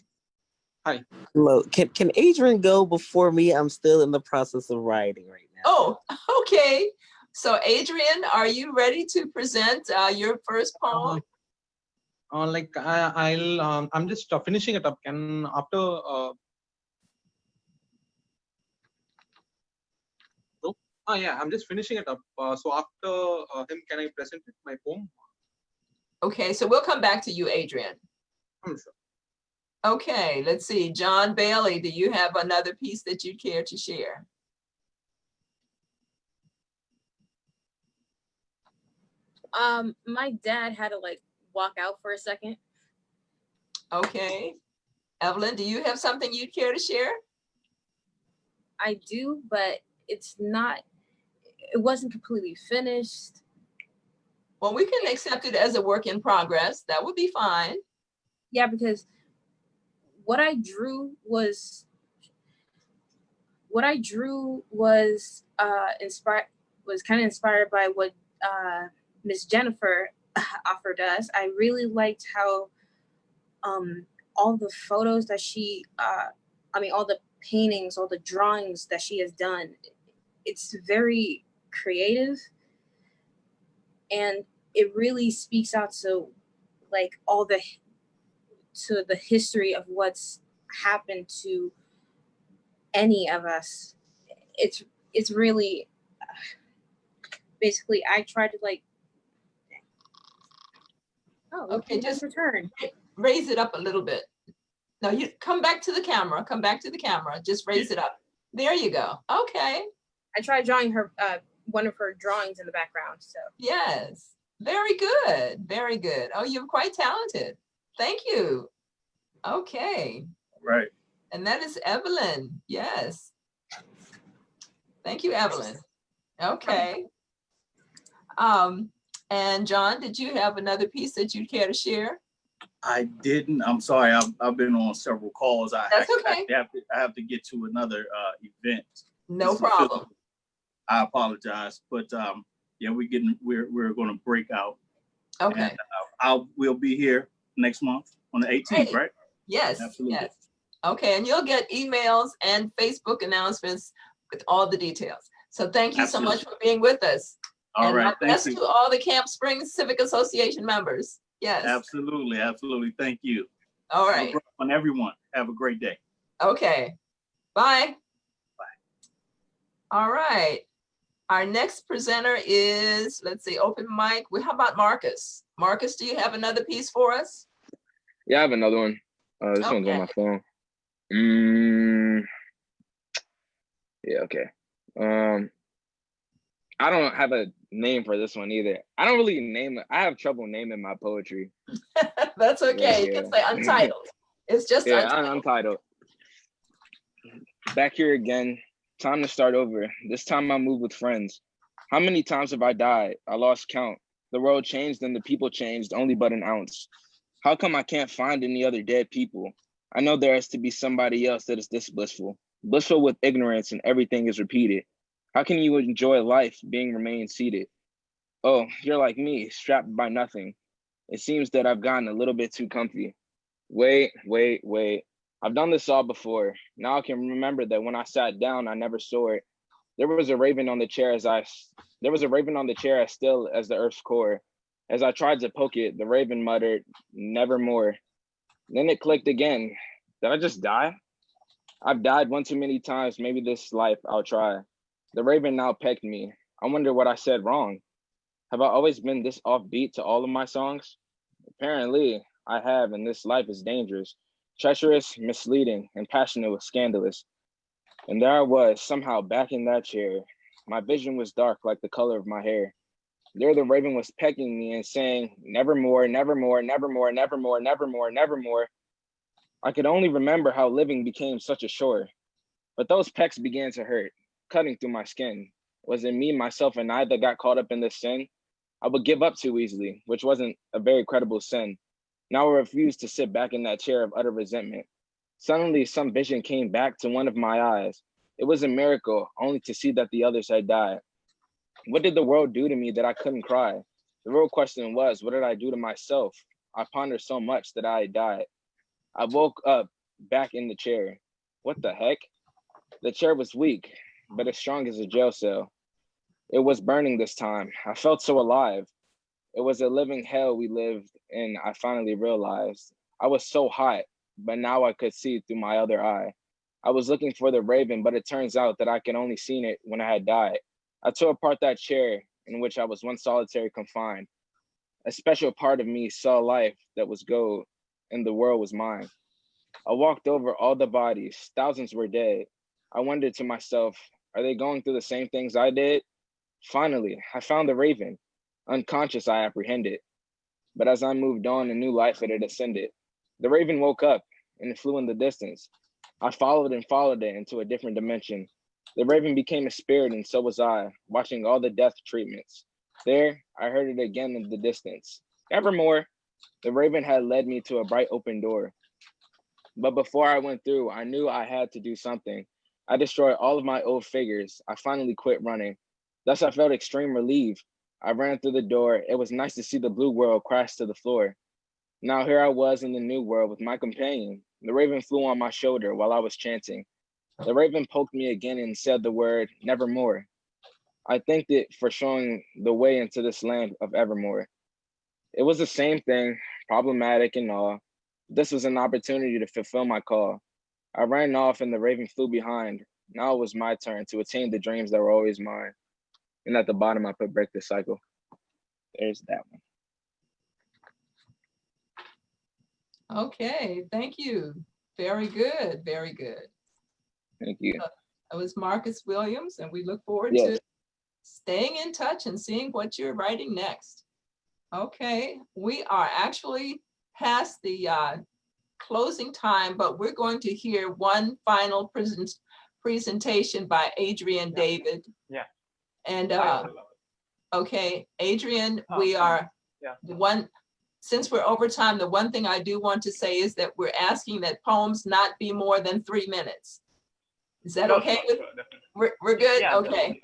S15: Hi.
S8: Hello. Can Adrian go before me? I'm still in the process of writing right now.
S1: Oh, okay. So Adrian, are you ready to present your first poem?
S15: I'm just finishing it up. Can after yeah, I'm just finishing it up. So after him, can I present my poem?
S1: Okay, so we'll come back to you, Adrian.
S15: I'm sure.
S1: Okay, let's see. John Bailey, do you have another piece that you'd care to share?
S16: My dad had to walk out for a second.
S1: Okay. Evelyn, do you have something you'd care to share?
S16: I do, but it wasn't completely finished.
S1: Well, we can accept it as a work in progress. That would be fine.
S16: Yeah, because what I drew was kind of inspired by what Miss Jennifer offered us. I really liked how all the photos that she all the paintings, all the drawings that she has done, it's very creative, and it really speaks out to the history of what's happened to any of us. It's really basically I tried to
S1: okay, just return. Raise it up a little bit. No, you come back to the camera. Come back to the camera. Just raise it up. There you go. Okay.
S16: I tried drawing her one of her drawings in the background. So
S1: yes, very good, very good. Oh, you're quite talented. Thank you. Okay.
S9: Right.
S1: And that is Evelyn. Yes. Thank you, Evelyn. Okay. And John, did you have another piece that you'd care to share?
S9: I didn't. I'm sorry. I've been on several calls.
S1: That's okay.
S9: I have to get to another event.
S1: No problem.
S9: I apologize, but yeah, we're going to break out.
S1: Okay.
S9: And, we'll be here next month on the 18th, right?
S1: Yes.
S9: Absolutely.
S1: Yes. Okay, and you'll get emails and Facebook announcements with all the details. So thank you so much for being with us.
S9: All right.
S1: My best to all the Camp Springs Civic Association members. Yes.
S9: Absolutely. Absolutely. Thank you.
S1: All right.
S9: And everyone, have a great day.
S1: Okay. Bye.
S9: Bye.
S1: All right. Our next presenter is, let's see, open mic. How about Marcus? Marcus, do you have another piece for us?
S12: Yeah, I have another one. This one's on my phone. Yeah, okay. I don't have a name for this one either. I don't really name it. I have trouble naming my poetry.
S1: That's okay. You can say Untitled. It's just
S12: Untitled. Back here again. Time to start over. This time I move with friends. How many times have I died? I lost count. The world changed and the people changed only but an ounce. How come I can't find any other dead people? I know there has to be somebody else that is this blissful. Blissful with ignorance and everything is repeated. How can you enjoy life being remain seated? Oh, you're like me, strapped by nothing. It seems that I've gotten a little bit too comfy. Wait. I've done this all before. Now I can remember that when I sat down, I never saw it. There was a raven on the chair as still as the earth's core. As I tried to poke it, the raven muttered, "Nevermore." Then it clicked again. Did I just die? I've died one too many times. Maybe this life I'll try. The raven now pecked me. I wonder what I said wrong. Have I always been this offbeat to all of my songs? Apparently, I have, and this life is dangerous, treacherous, misleading, and passionate, scandalous. And there I was, somehow back in that chair. My vision was dark like the color of my hair. There the raven was pecking me and saying, "Nevermore, nevermore, nevermore, nevermore, nevermore, nevermore." I could only remember how living became such a chore. But those pecks began to hurt, cutting through my skin. Was it me, myself, and I that got caught up in this sin? I would give up too easily, which wasn't a very credible sin. Now I refused to sit back in that chair of utter resentment. Suddenly, some vision came back to one of my eyes. It was a miracle, only to see that the others had died. What did the world do to me that I couldn't cry? The real question was, what did I do to myself? I pondered so much that I had died. I woke up back in the chair. What the heck? The chair was weak, but as strong as a jail cell. It was burning this time. I felt so alive. It was a living hell we lived in, I finally realized. I was so hot, but now I could see through my other eye. I was looking for the raven, but it turns out that I could only seen it when I had died. I tore apart that chair in which I was once solitary confined. A special part of me saw life that was gold, and the world was mine. I walked over all the bodies. Thousands were dead. I wondered to myself, are they going through the same things I did? Finally, I found the raven. Unconscious, I apprehended. But as I moved on, a new life it had ascended. The raven woke up and it flew in the distance. I followed it into a different dimension. The raven became a spirit, and so was I, watching all the death treatments. There, I heard it again in the distance. Evermore, the raven had led me to a bright open door. But before I went through, I knew I had to do something. I destroyed all of my old figures. I finally quit running. Thus, I felt extreme relief. I ran through the door. It was nice to see the blue world crash to the floor. Now here I was in the new world with my companion. The raven flew on my shoulder while I was chanting. The raven poked me again and said the word, "Nevermore." I thanked it for showing the way into this land of Evermore. It was the same thing, problematic and all. This was an opportunity to fulfill my call. I ran off and the raven flew behind. Now it was my turn to attain the dreams that were always mine. And at the bottom, I put break the cycle. There's that one.
S1: Okay, thank you. Very good, very good.
S12: Thank you.
S1: That was Marcus Williams, and we look forward to staying in touch and seeing what you're writing next. Okay, we are actually past the closing time, but we're going to hear one final presentation by Adrian David.
S17: Yeah.
S1: And okay, Adrian, we are the one, since we're over time, the one thing I do want to say is that we're asking that poems not be more than 3 minutes. Is that okay? We're good?
S17: Yeah,
S1: okay.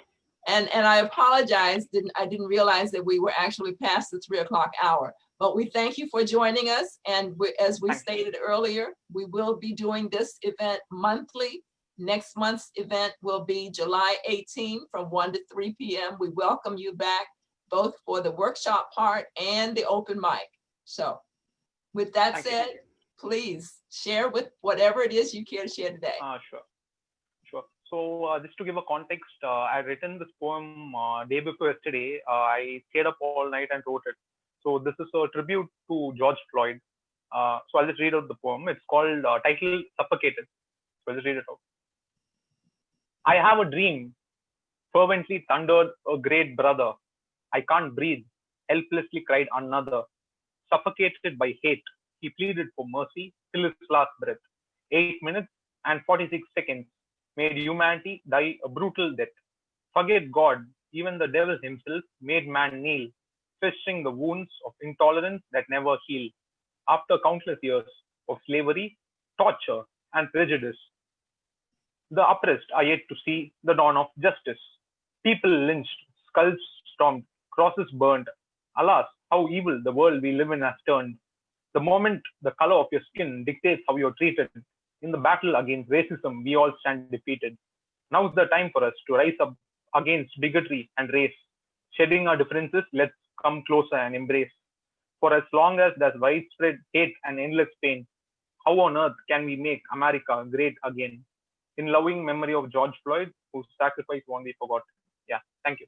S1: And I apologize, I didn't realize that we were actually past the 3 o'clock hour, but we thank you for joining us. And as we stated earlier, we will be doing this event monthly. Next month's event will be July 18 from 1 to 3 p.m. We welcome you back both for the workshop part and the open mic. So with that said, please share with whatever it is you care to share today.
S17: Sure. So just to give a context, I written this poem day before yesterday. I stayed up all night and wrote it. So this is a tribute to George Floyd. So I'll just read out the poem. It's called titled Suffocated. So I'll just read it out. I have a dream, fervently thundered a great brother. I can't breathe, helplessly cried another. Suffocated by hate, he pleaded for mercy till his last breath. 8 minutes and 46 seconds made humanity die a brutal death. Forget God, even the devil himself made man kneel, fishing the wounds of intolerance that never heal. After countless years of slavery, torture, and prejudice, the oppressed are yet to see the dawn of justice. People lynched, skulls stormed, crosses burned. Alas, how evil the world we live in has turned. The moment the color of your skin dictates how you're treated, in the battle against racism, we all stand defeated. Now's the time for us to rise up against bigotry and race. Shedding our differences, let's come closer and embrace. For as long as there's widespread hate and endless pain, how on earth can we make America great again? In loving memory of George Floyd, whose sacrifice won't be forgotten. Yeah, thank you.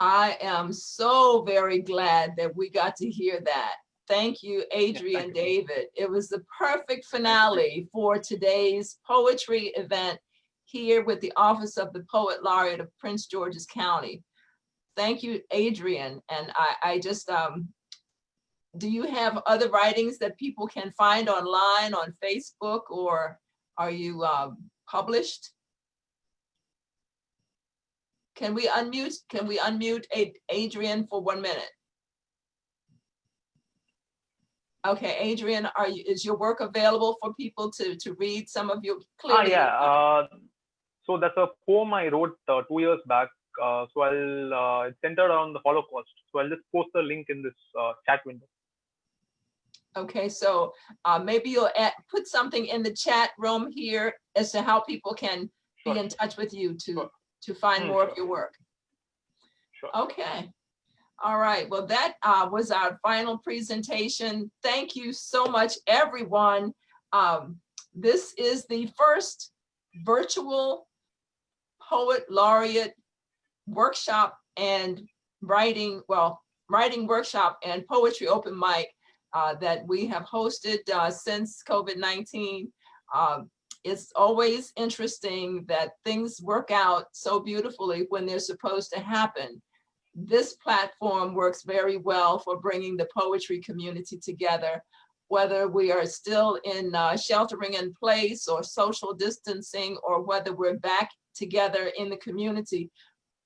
S1: I am so very glad that we got to hear that. Thank you, Adrian David. It was the perfect finale for today's poetry event here with the Office of the Poet Laureate of Prince George's County. Thank you, Adrian. And I just, do you have other writings that people can find online on Facebook, or are you published? Can we unmute Adrian for 1 minute? Okay, Adrian, is your work available for people to read some of your clearly?
S17: So that's a poem I wrote 2 years back. So it's centered on the Holocaust. So I'll just post the link in this chat window.
S1: Okay, so maybe you'll put something in the chat room here as to how people can be in touch with you to find more of your work.
S17: Sure.
S1: Okay. All right. Well, that was our final presentation. Thank you so much, everyone. This is the first virtual Poet Laureate workshop and writing workshop and poetry open mic that we have hosted since COVID-19. It's always interesting that things work out so beautifully when they're supposed to happen. This platform works very well for bringing the poetry community together, whether we are still in sheltering in place or social distancing, or whether we're back together in the community.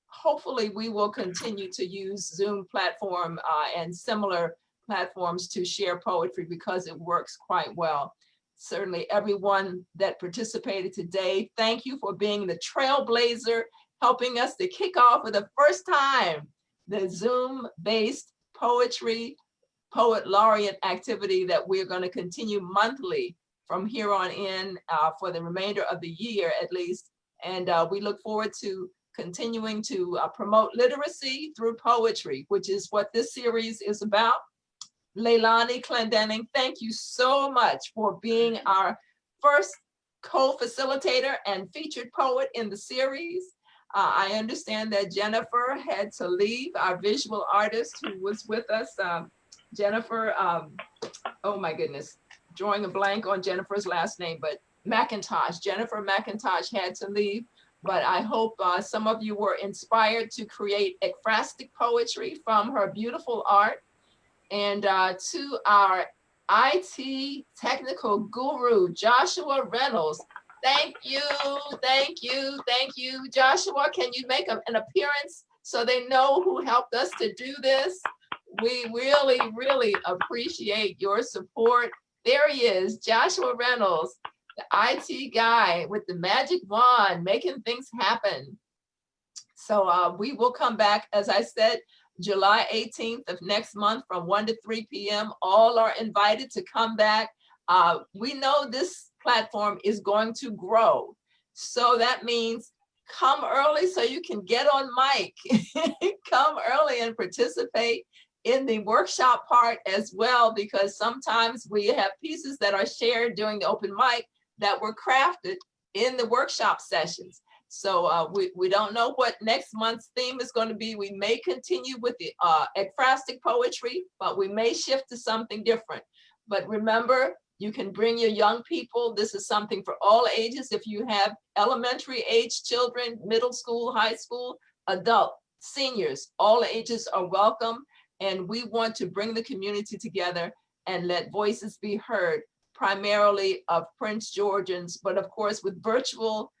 S1: Hopefully we will continue to use Zoom platform and similar platforms to share poetry because it works quite well. Certainly everyone that participated today, thank you for being the trailblazer, helping us to kick off for the first time the Zoom-based poetry Poet Laureate activity that we're going to continue monthly from here on in for the remainder of the year at least. And we look forward to continuing to promote literacy through poetry, which is what this series is about. Leilani Clendenin, thank you so much for being our first co-facilitator and featured poet in the series. I understand that Jennifer had to leave, our visual artist who was with us. Jennifer, oh my goodness, drawing a blank on Jennifer's last name, but Mcintosh, Jennifer Mcintosh had to leave. But I hope some of you were inspired to create ekphrastic poetry from her beautiful art. And to our IT technical guru, Joshua Reynolds, thank you, thank you, thank you. Joshua, can you make an appearance so they know who helped us to do this? We really, really appreciate your support. There he is, Joshua Reynolds, the IT guy with the magic wand, making things happen. So we will come back, as I said, July 18th of next month from 1 to 3 p.m. All are invited to come back. We know this platform is going to grow. So that means come early so you can get on mic. Come early and participate in the workshop part as well, because sometimes we have pieces that are shared during the open mic that were crafted in the workshop sessions. So we don't know what next month's theme is going to be. We may continue with the ekphrastic poetry, but we may shift to something different. But remember, you can bring your young people. This is something for all ages. If you have elementary age children, middle school, high school, adult, seniors, all ages are welcome. And we want to bring the community together and let voices be heard, primarily of Prince Georgians, but of course with virtual,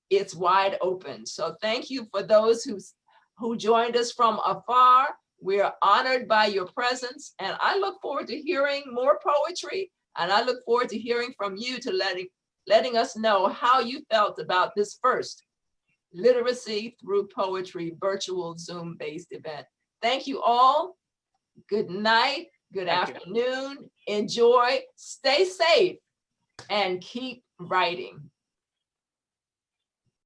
S1: it's wide open. So thank you for those who joined us from afar. We are honored by your presence, and I look forward to hearing more poetry, and I look forward to hearing from you to letting us know how you felt about this first Literacy Through Poetry virtual Zoom-based event. Thank you all. Good night. Good
S17: Thank you.
S1: afternoon. Enjoy, stay safe, and keep writing.